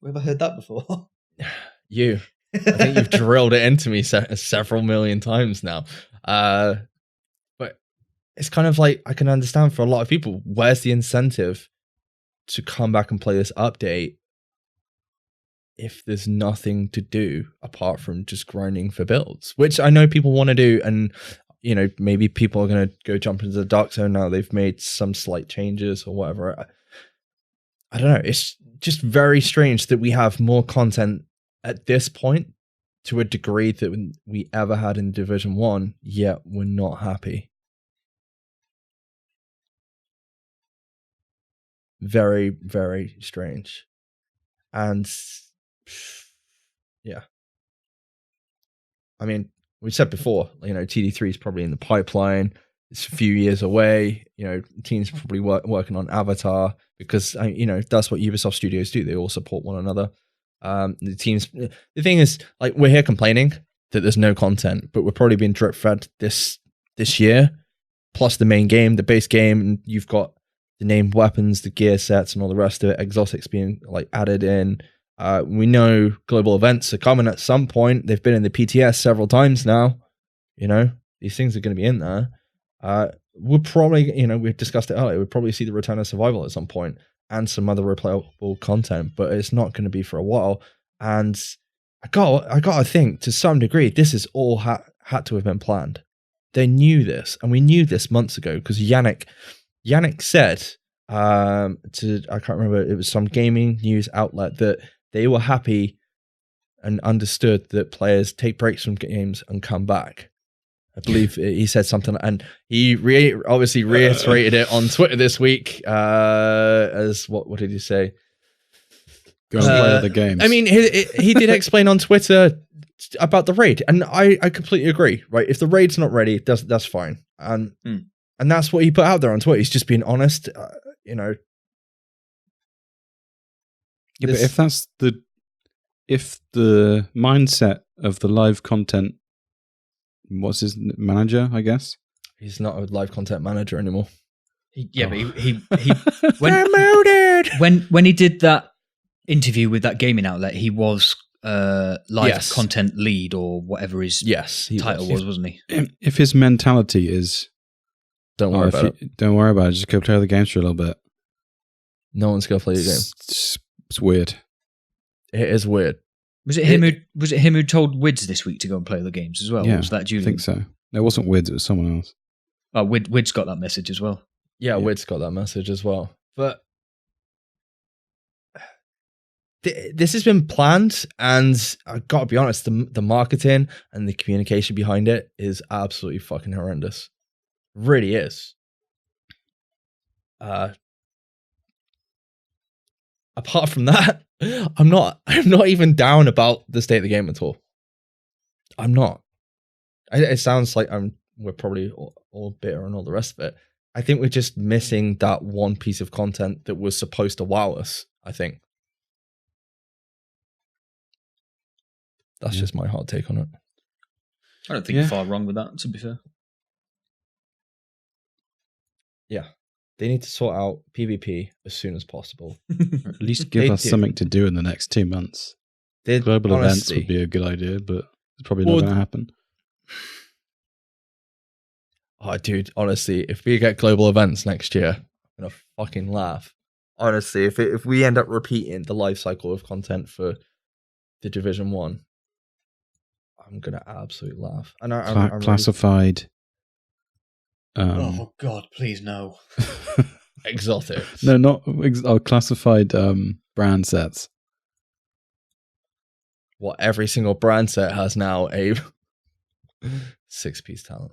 Have I heard that before? You. I think you've drilled it into me several million times now. But it's kind of like, I can understand for a lot of people, where's the incentive to come back and play this update if there's nothing to do apart from just grinding for builds, which I know people want to do. And, you know, maybe people are going to go jump into the Dark Zone now. They've made some slight changes or whatever. I don't know. It's just very strange that we have more content at this point to a degree that we ever had in Division 1, yet we're not happy. Very, very strange. And yeah. I mean, we said before, you know, TD3 is probably in the pipeline. It's a few years away. You know, teams probably working on Avatar because, you know, that's what Ubisoft studios do. They all support one another. The thing is, like, we're here complaining that there's no content, but we're probably being drip fed this year, plus the main game, the base game, and you've got the named weapons, the gear sets, and all the rest of it. Exotics being like added in. We know global events are coming at some point. They've been in the PTS several times now. You know, these things are going to be in there. We'll probably, you know, we've discussed it earlier. We'll probably see the return of survival at some point. and some other replayable content, but it's not going to be for a while. And I got to think, to some degree, this is all had to have been planned. They knew this, and we knew this months ago because Yannick said I can't remember, it was some gaming news outlet, that they were happy and understood that players take breaks from games and come back. I believe he said something, and he obviously reiterated it on Twitter this week. As what did he say? Go and play other games. I mean, he did explain on Twitter about the raid, and I completely agree. Right, if the raid's not ready, that's fine, and that's what he put out there on Twitter. He's just being honest, you know. Yeah, but if the mindset of the live content, what's his manager, I guess? He's not a live content manager anymore. But he when he did that interview with that gaming outlet, he was live content lead or whatever his title was, wasn't he? If his mentality is, don't worry about it, just go play the games for a little bit. No one's going to play the game. It's weird. It is weird. Was it him who told Wids this week to go and play the games as well? Yeah, or was that Julian? I think so. It wasn't Wids, it was someone else. Oh, Wids got that message as well. Yeah, Wids got that message as well. But this has been planned, and I've got to be honest, the marketing and the communication behind it is absolutely fucking horrendous. It really is. Apart from that, I'm not even down about the state of the game at all. I'm not. It sounds like we're probably all bitter and all the rest of it. I think we're just missing that one piece of content that was supposed to wow us, I think. That's just my hot take on it. I don't think you're far wrong with that, to be fair. Yeah. They need to sort out PvP as soon as possible. Or at least give us something to do in the next 2 months. Global events would be a good idea, but it's probably not going to happen. Oh, dude, honestly, if we get global events next year, I'm going to fucking laugh. Honestly, if we end up repeating the life cycle of content for the Division 1, I'm going to absolutely laugh. And I'm classified... oh God! Please no. Exotics. No, not classified brand sets. What, every single brand set has now a 6-piece talent.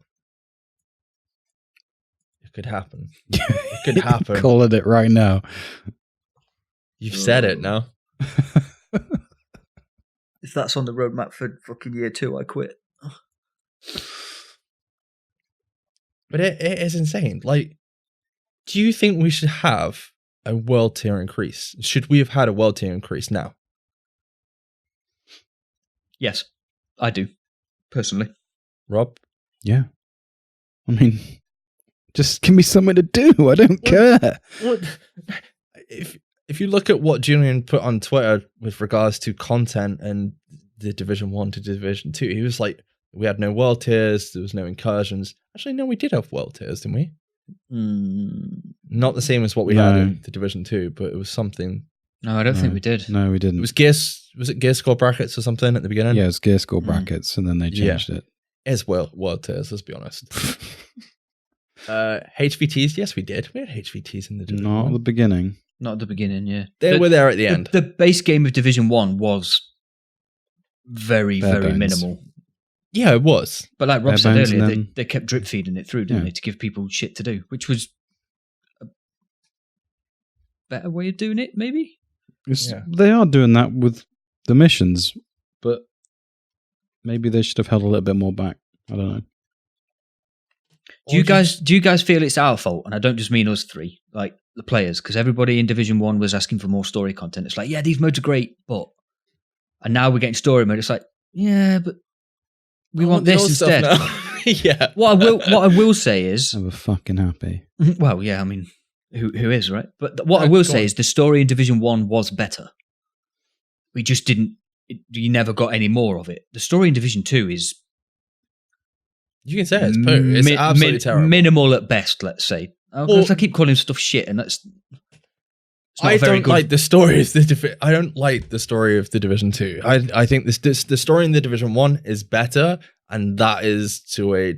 It could happen. It could happen. Calling it right now. You've said it now. If that's on the roadmap for fucking year 2, I quit. But it is insane. Like, do you think we should have a world tier increase? Should we have had a world tier increase now? Yes, I do, personally. Rob? Yeah. I mean, just give me something to do. I don't care. If you look at what Julian put on Twitter with regards to content and the Division 1 to Division 2, he was like, we had no world tiers, there was no incursions. Actually, no, we did have world tiers, didn't we? Not the same as what we had in the Division 2, but it was something. No, I don't think we did. No, we didn't. Was it gear score brackets or something at the beginning? Yeah, it was gear score brackets, and then they changed it. It's world tiers, let's be honest. HVTs, yes, we did. We had HVTs in the Division 1. Not at the beginning. Not at the beginning, yeah. They were there at the end. The base game of Division 1 was very, very minimal. Yeah, it was. But like Rob said earlier, they kept drip feeding it through, didn't they, to give people shit to do, which was a better way of doing it, maybe? They are doing that with the missions, but maybe they should have held a little bit more back. I don't know. Do you guys feel it's our fault? And I don't just mean us three, like the players, because everybody in Division 1 was asking for more story content. It's like, yeah, these modes are great, but... And now we're getting story mode. It's like, yeah, but we want this instead. Yeah. What I will say is... I'm fucking happy. Well, yeah, I mean, who is, right? But what I will say is the story in Division 1 was better. We just didn't... You never got any more of it. The story in Division 2 is... You can say it's poo. It's absolutely terrible. Minimal at best, let's say. I keep calling stuff shit, and that's... I don't like the story of I don't like the story of the Division 2. I think the story in the Division 1 is better, and that is to a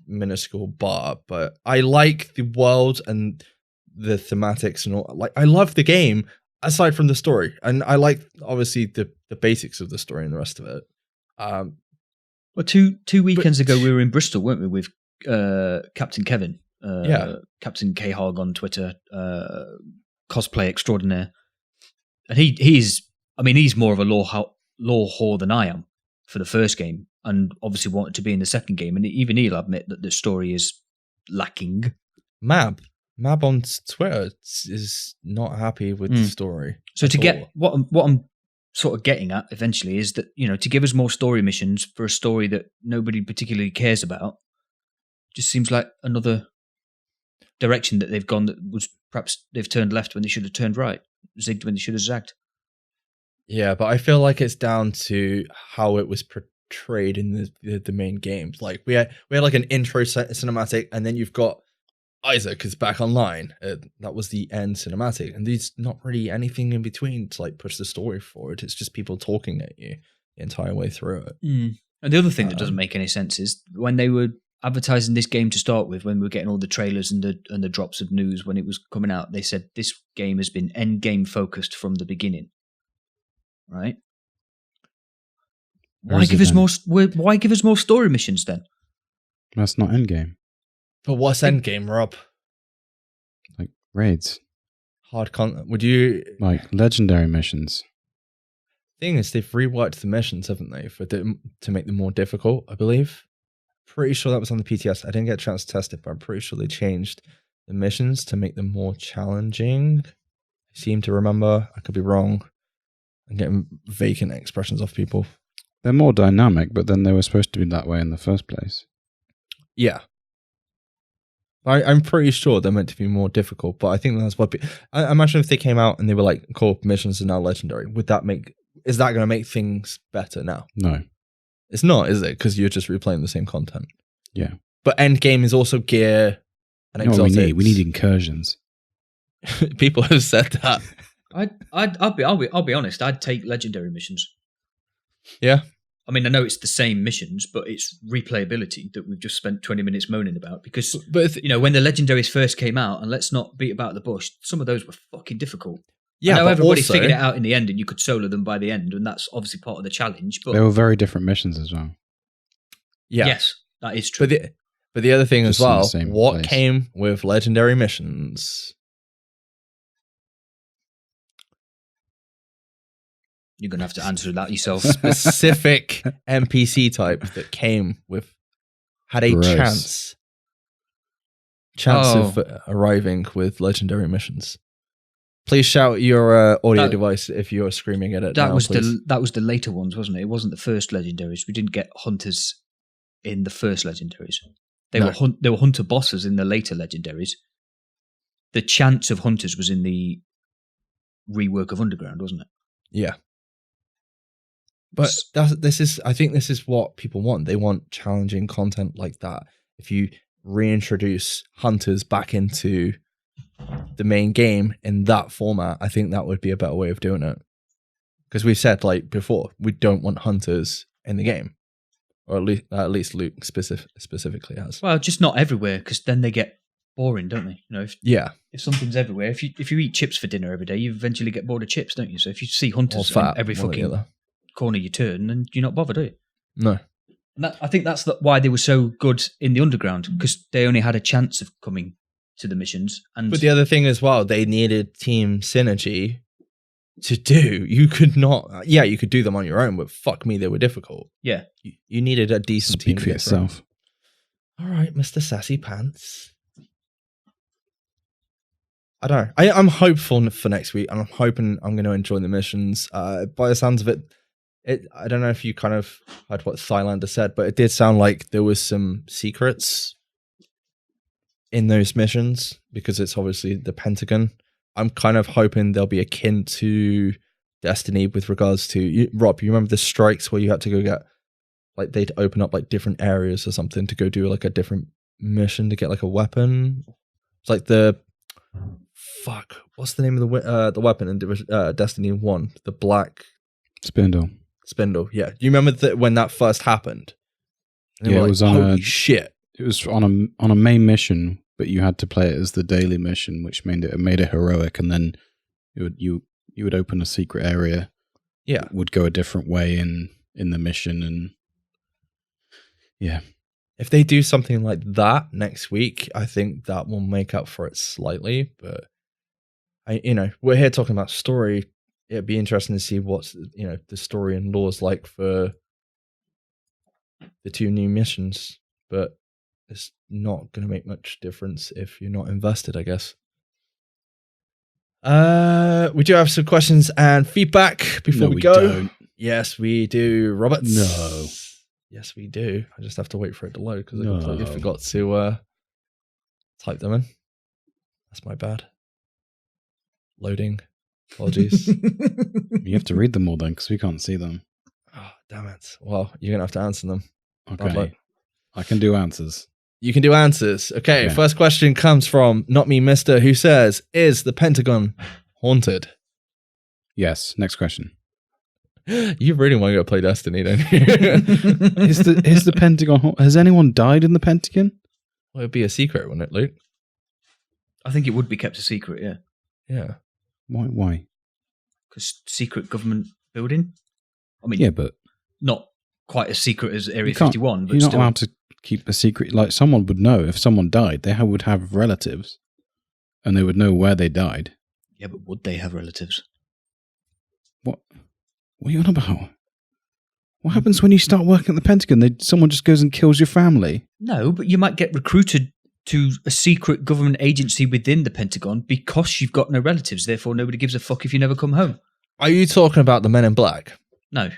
minuscule bar. But I like the world and the thematics and all. Like, I love the game aside from the story, and I like obviously the basics of the story and the rest of it. Well, two weekends ago we were in Bristol, weren't we, with Captain Kevin, Captain K-Hog on Twitter, cosplay extraordinaire, and he's more of a lore whore than I am for the first game, and obviously wanted to be in the second game, and even he'll admit that the story is lacking. Mab on Twitter is not happy with the story. So to get what I'm sort of getting at eventually is that, to give us more story missions for a story that nobody particularly cares about just seems like another direction that they've gone that was perhaps they've turned left when they should have turned right, zigged when they should have zagged. Yeah, but I feel like it's down to how it was portrayed in the main games. Like we had like an intro cinematic, and then you've got Isaac is back online. That was the end cinematic, and there's not really anything in between to like push the story forward. It's just people talking at you the entire way through it. And the other thing that doesn't make any sense is when they were advertising this game to start with, when we were getting all the trailers and the drops of news when it was coming out, they said this game has been end game focused from the beginning. Right? Why give us more story missions then? That's not end game. But what's end game, Rob? Like raids. Hard content. Would you like legendary missions? Thing is, they've reworked the missions, haven't they, to make them more difficult? I believe. Pretty sure that was on the PTS. I didn't get a chance to test it, but I'm pretty sure they changed the missions to make them more challenging. I seem to remember. I could be wrong. I'm getting vacant expressions off people. They're more dynamic, but then they were supposed to be that way in the first place. Yeah. I'm pretty sure they're meant to be more difficult, but I think that's what... I imagine if they came out and they were like, co-op missions are now legendary, is that going to make things better now? No. It's not, is it? Because you're just replaying the same content. Yeah. But endgame is also gear and exotics. We need incursions. People have said that. I'll be honest. I'd take legendary missions. Yeah. I mean, I know it's the same missions, but it's replayability that we've just spent 20 minutes moaning about. Because, when the legendaries first came out, and let's not beat about the bush, some of those were fucking difficult. Yeah, I know everybody figured it out in the end, and you could solo them by the end, and that's obviously part of the challenge. But they were very different missions as well. Yeah. Yes, that is true. But the other thing just as well, what came with legendary missions? You're going to have to answer that yourself. Specific NPC type that had a chance of arriving with legendary missions. Please shout your audio device if you're screaming at it. That was the later ones, wasn't it? It wasn't the first legendaries. We didn't get hunters in the first legendaries. They were hunter bosses in the later legendaries. The chance of hunters was in the rework of Underground, wasn't it? Yeah. But I think this is what people want. They want challenging content like that. If you reintroduce hunters back into the main game in that format, I think that would be a better way of doing it. Because we've said like before, we don't want hunters in the game, or at least Luke specifically has. Well, just not everywhere, because then they get boring, don't they? If something's everywhere, if you eat chips for dinner every day, you eventually get bored of chips, don't you? So if you see hunters every fucking corner you turn, and you're not bothered, are you? No. And I think that's why they were so good in the Underground, because they only had a chance of coming to the missions. But the other thing as well, they needed team synergy to do. You could not... Yeah, you could do them on your own, but fuck me, they were difficult. Yeah. You needed a decent team. Speak for yourself. All right, Mr. Sassy Pants. I don't know. I'm hopeful for next week, and I'm hoping I'm going to enjoy the missions. By the sounds of it, I don't know if you kind of heard what Thylander said, but it did sound like there was some secrets in those missions, because it's obviously the Pentagon. I'm kind of hoping they'll be akin to Destiny with regards to... Rob, you remember the strikes where you had to go get... Like, they'd open up, like, different areas or something to go do, like, a different mission to get, like, a weapon? It's like the fuck. What's the name of the weapon in Destiny 1? The black Spindle. Yeah. Do you remember when that first happened? And Yeah, it was on holy shit. It was on a main mission, but you had to play it as the daily mission, which made it heroic, and then you would open a secret area. Yeah. It would go a different way in the mission, and yeah. If they do something like that next week, I think that will make up for it slightly. But we're here talking about story. It'd be interesting to see what's the story and laws like for the 2 new missions. But it's not going to make much difference if you're not invested, I guess. We do have some questions and feedback before we go. Don't. Yes, we do, Roberts. No. Yes, we do. I just have to wait for it to load because I No. completely forgot to type them in. That's my bad. Loading. Apologies. You have to read them all then, because we can't see them. Oh, damn it. Well, you're going to have to answer them. Bad luck. Okay. I can do answers. You can do answers. Okay, Yeah. First question comes from Not Me Mister, who says, is the Pentagon haunted? Yes. Next question. You really want to go play Destiny, don't you? Is the Pentagon? Has anyone died in the Pentagon? Well, it'd be a secret, wouldn't it, Luke? I think it would be kept a secret, yeah. Yeah. Why? Because secret government building? I mean, Yeah, but not quite as secret as Area you can't- 51, but you're not still. allowed to keep a secret. Like, someone would know if someone died. They would have relatives, and they would know where they died. Yeah, but would they have relatives? What are you on about? What happens when you start working at the Pentagon? Someone just goes and kills your family. No, but you might get recruited to a secret government agency within the Pentagon because you've got no relatives. Therefore, nobody gives a fuck if you never come home. Are you talking about the Men in Black? No.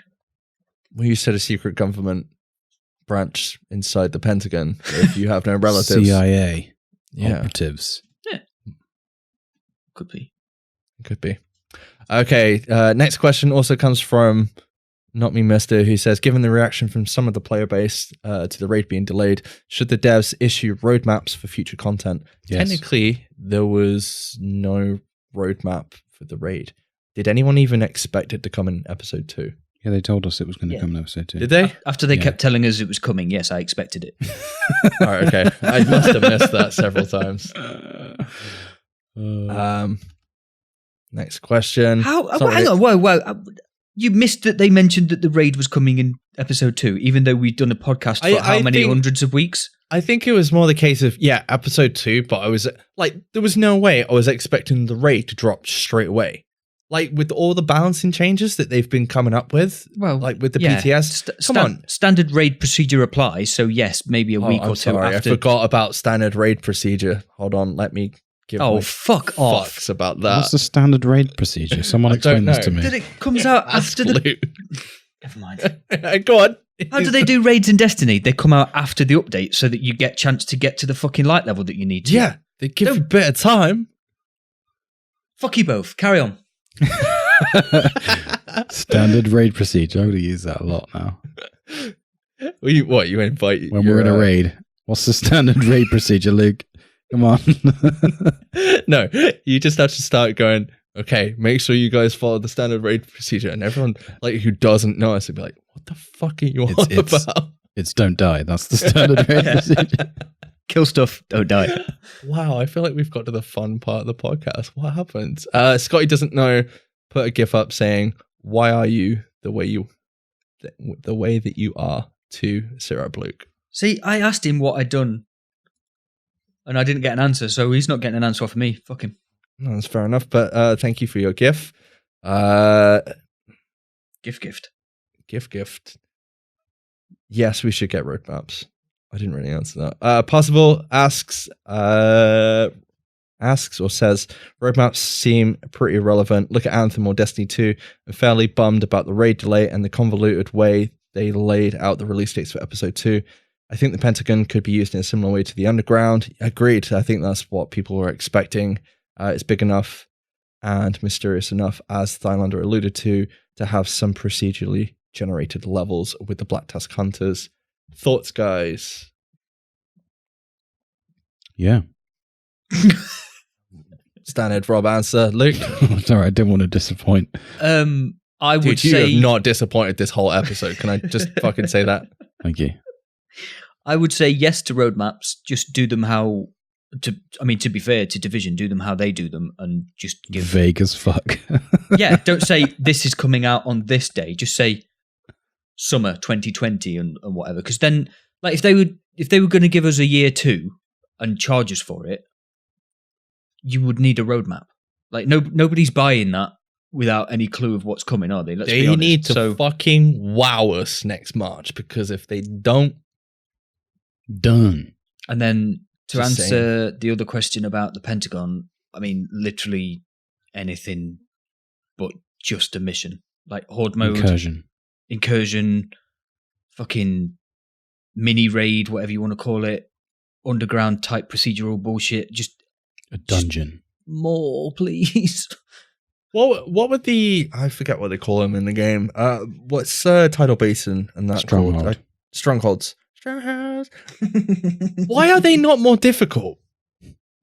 Well, you said a secret government branch inside the Pentagon if you have no relatives. CIA Yeah, operatives. Could be. could be. Okay, next question also comes from Not Me Mister, who says, given the reaction from some of the player base to the raid being delayed, should the devs issue roadmaps for future content? Yes. Technically, there was no roadmap for the raid. Did anyone even expect it to come in episode 2? Yeah, they told us it was going to Yeah. come in episode 2. Did they? After they Yeah. kept telling us it was coming, yes, I expected it. All right, okay. I must have missed that several times. Next question. How? It's not Hang really- on, whoa. You missed that they mentioned that the raid was coming in episode 2, even though we'd done a podcast for how I many think- hundreds of weeks? I think it was more the case of, episode 2, but I was like, there was no way I was expecting the raid to drop straight away. Like, with all the balancing changes that they've been coming up with, Well, like with the yeah, PTS. Come on. Standard raid procedure applies, so yes, maybe a week I'm or two sorry, after. I forgot about standard raid procedure. Hold on, let me give Oh, my fuck off. fucks about that. What's the standard raid procedure? Someone I explain don't this to know. me. That it comes out Ask after the... Luke. Never mind. Go on. How do they do raids in Destiny? They come out after the update so that you get chance to get to the fucking light level that you need to. Yeah, they give you a bit of time. Fuck you both. Carry on. Standard raid procedure. I'm going to use that a lot now. You invite When we're in a raid, what's the standard raid procedure, Luke? Come on. No, you just have to start going, okay, make sure you guys follow the standard raid procedure. And everyone like who doesn't know us would be like, what the fuck are you on about? It's don't die. That's the standard raid procedure. Kill stuff. Don't die. Wow, I feel like we've got to the fun part of the podcast. What happened? Scotty doesn't know, put a gif up saying, why are you the way that you are to SITREP Luke? See, I asked him what I'd done and I didn't get an answer, so he's not getting an answer off of me. Fuck him. No, that's fair enough, but thank you for your gif. Gift. Gift. Yes, we should get roadmaps. I didn't really answer that. Possible asks or says, roadmaps seem pretty irrelevant. Look at Anthem or Destiny 2. I'm fairly bummed about the raid delay and the convoluted way they laid out the release dates for episode 2. I think the Pentagon could be used in a similar way to the Underground. Agreed. I think that's what people were expecting. It's big enough and mysterious enough, as Thylander alluded to have some procedurally generated levels with the Black Tusk Hunters. Thoughts, guys? standard Rob answer. Luke? Sorry, I didn't want to disappoint. I would Dude, you say have not disappointed this whole episode. Can I just fucking say that? Thank you. I would say yes to roadmaps. Just do them how. To be fair to Division, do them how they do them, and just give Vague as fuck. Yeah, don't say this is coming out on this day. Just say summer 2020 and whatever. Because then, like, if they were going to give us a year 2 and charge us for it, you would need a roadmap. Like, nobody's buying that without any clue of what's coming, are they? Let's be They honest. need to fucking wow us next March, because if they don't, Done. And then to Just answer the other question about the Pentagon, I mean, literally anything but just a mission. Like Horde mode, incursion, fucking mini raid, whatever you want to call it, underground type procedural bullshit. Just A dungeon. more, please. what would I forget what they call them in the game. What's Tidal Basin and that Stronghold. called? Strongholds. Strongholds. Why are they not more difficult?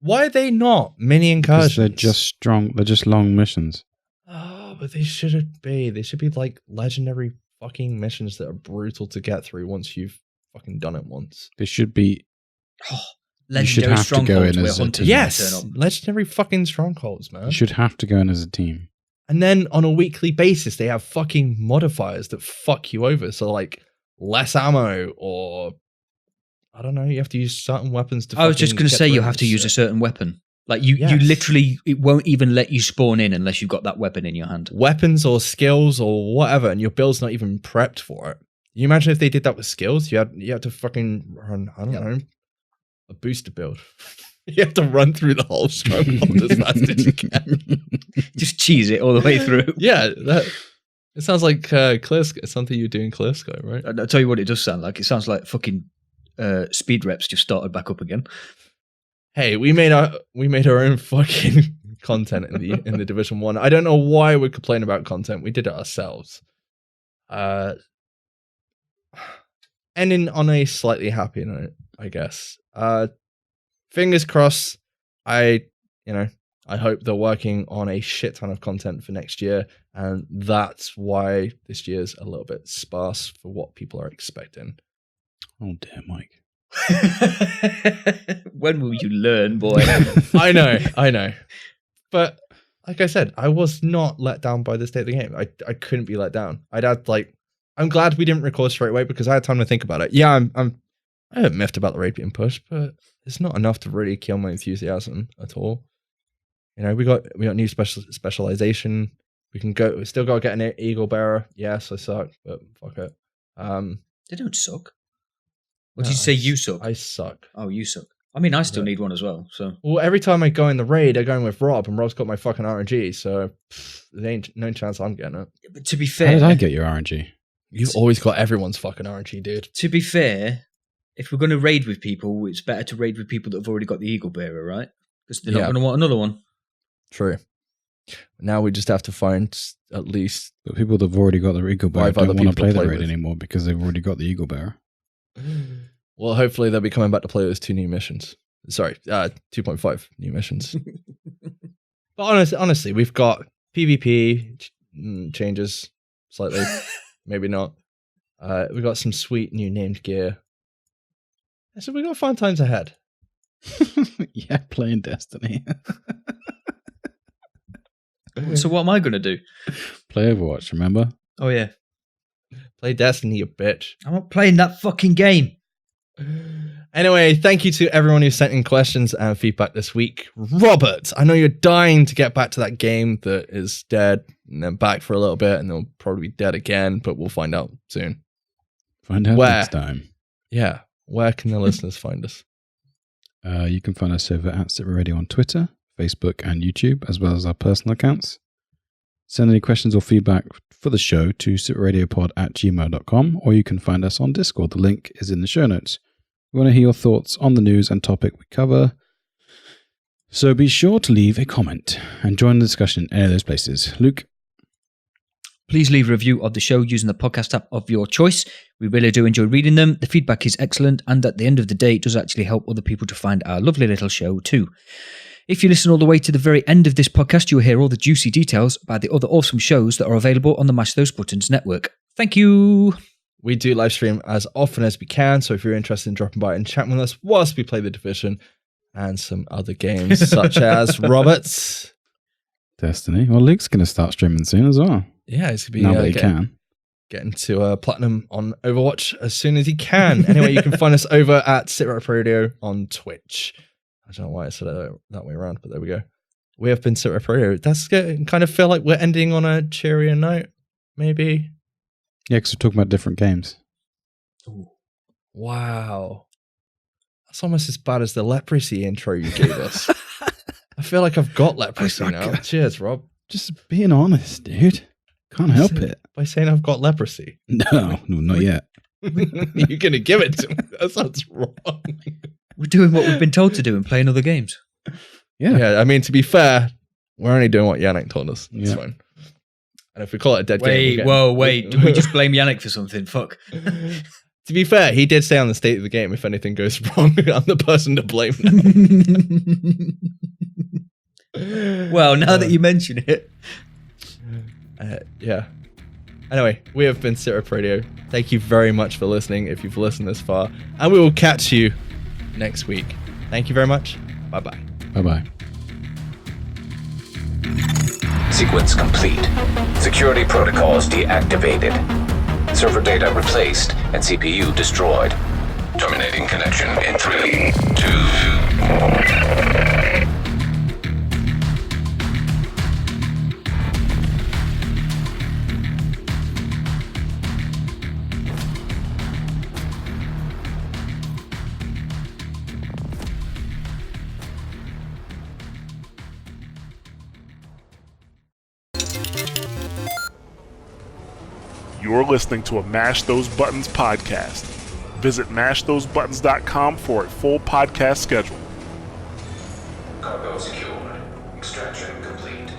Why are they not mini incursions? They're just strong. They're just long missions. Oh, but they shouldn't be. They should be like legendary fucking missions that are brutal to get through once you've fucking done it once. They should be. Legendary should have to go strongholds in where as a hunters team. Yes, turn up. legendary fucking strongholds, man. You should have to go in as a team. And then on a weekly basis, they have fucking modifiers that fuck you over. So like less ammo, or I don't know, you have to use certain weapons to. I was just fucking going to get say through you it have and to use a shit. certain weapon. Like you Yes. literally, it won't even let you spawn in unless you've got that weapon in your hand. Weapons or skills or whatever, and your build's not even prepped for it. You imagine if they did that with skills? You had to fucking run, I don't know, a booster build. You have to run through the whole stronghold as fast as you can. Just cheese it all the way through. Yeah, it sounds like clear something you do in Clear Sky, right? I'll tell you what it does sound like. It sounds like fucking speed reps just started back up again. Hey, we made our own fucking content in the Division 1. I don't know why we're complaining about content. We did it ourselves. Ending on a slightly happy note, I guess. Fingers crossed. I hope they're working on a shit ton of content for next year, and that's why this year's a little bit sparse for what people are expecting. Oh dear, Mike. When will you learn, boy? I know. But like I said, I was not let down by the state of the game. I couldn't be let down. I'm glad we didn't record straight away because I had time to think about it. Yeah, I haven't miffed about the raid being pushed, but it's not enough to really kill my enthusiasm at all. You know, we got new specialization. We still got to get an Eagle Bearer. Yes, I suck, but fuck it. They don't suck. What did you say? You suck. I suck. Oh, you suck. I mean, I still need one as well. So Well, every time I go in the raid, I go in with Rob, and Rob's got my fucking RNG, so there ain't no chance I'm getting it. but to be How fair, did I get your RNG? You've always got everyone's fucking RNG, dude. to be fair, if we're going to raid with people, it's better to raid with people that have already got the Eagle Bearer, right? Because they're not Yeah. going to want another one. True. Now we just have to find at least. But people that have already got the Eagle Bearer Five other don't want to people play to the play raid with. anymore because they've already got the Eagle Bearer. Well, hopefully they'll be coming back to play those 2 new missions. Sorry, 2.5 new missions. But honestly, we've got PvP changes slightly, maybe not. We got some sweet new named gear. So we got fun times ahead. Yeah, playing Destiny. So what am I going to do? Play Overwatch, remember? Oh, yeah. Play Destiny, you bitch. I'm not playing that fucking game. Anyway, thank you to everyone who sent in questions and feedback this week. Robert, I know you're dying to get back to that game that is dead and then back for a little bit and they'll probably be dead again, but we'll find out soon. Find out Where? next time. Yeah. Where can the listeners find us? You can find us over at SITREP Radio on Twitter, Facebook, and YouTube, as well as our personal accounts. Send any questions or feedback for the show to sitradiopod@gmail.com, or you can find us on Discord. The link is in the show notes. We want to hear your thoughts on the news and topic we cover, so be sure to leave a comment and join the discussion in any of those places. Luke? Please leave a review of the show using the podcast app of your choice. We really do enjoy reading them. The feedback is excellent, and at the end of the day, it does actually help other people to find our lovely little show too. If you listen all the way to the very end of this podcast, you'll hear all the juicy details about the other awesome shows that are available on the Mash Those Buttons network. Thank you. We do live stream as often as we can, so if you're interested in dropping by and chatting with us whilst we play The Division and some other games, such as Roberts. Destiny. Well, Luke's going to start streaming soon as well. Yeah, he's going to be now that he can. Getting to Platinum on Overwatch as soon as he can. Anyway, you can find us over at SITREP Radio on Twitch. I don't know why I said it that way around, but there we go. We have been SITREP Radio. That's kind of feel like we're ending on a cheerier note, maybe. Yeah, because we're talking about different games. Ooh. Wow. That's almost as bad as the leprosy intro you gave us. I feel like I've got leprosy now. Cheers, Rob. Just being honest, dude. Can't help it. By saying I've got leprosy. No, not yet. You're going to give it to me. That sounds wrong. We're doing what we've been told to do and playing other games. Yeah, I mean, to be fair, we're only doing what Yannick told us. It's fine. And if we call it a dead game... Wait. Do we just blame Yannick for something? Fuck. To be fair, he did say on the state of the game, if anything goes wrong, I'm the person to blame now. Well, now that you mention it... yeah. Anyway, we have been SITREP Radio. Thank you very much for listening, if you've listened this far. And we will catch you next week. Thank you very much. Bye-bye. Bye-bye. Sequence complete. Security protocols deactivated. Server data replaced and CPU destroyed. Terminating connection in 3, 2, 1. You're listening to a Mash Those Buttons podcast. Visit mashthosebuttons.com for a full podcast schedule. Cargo secured. Extraction complete.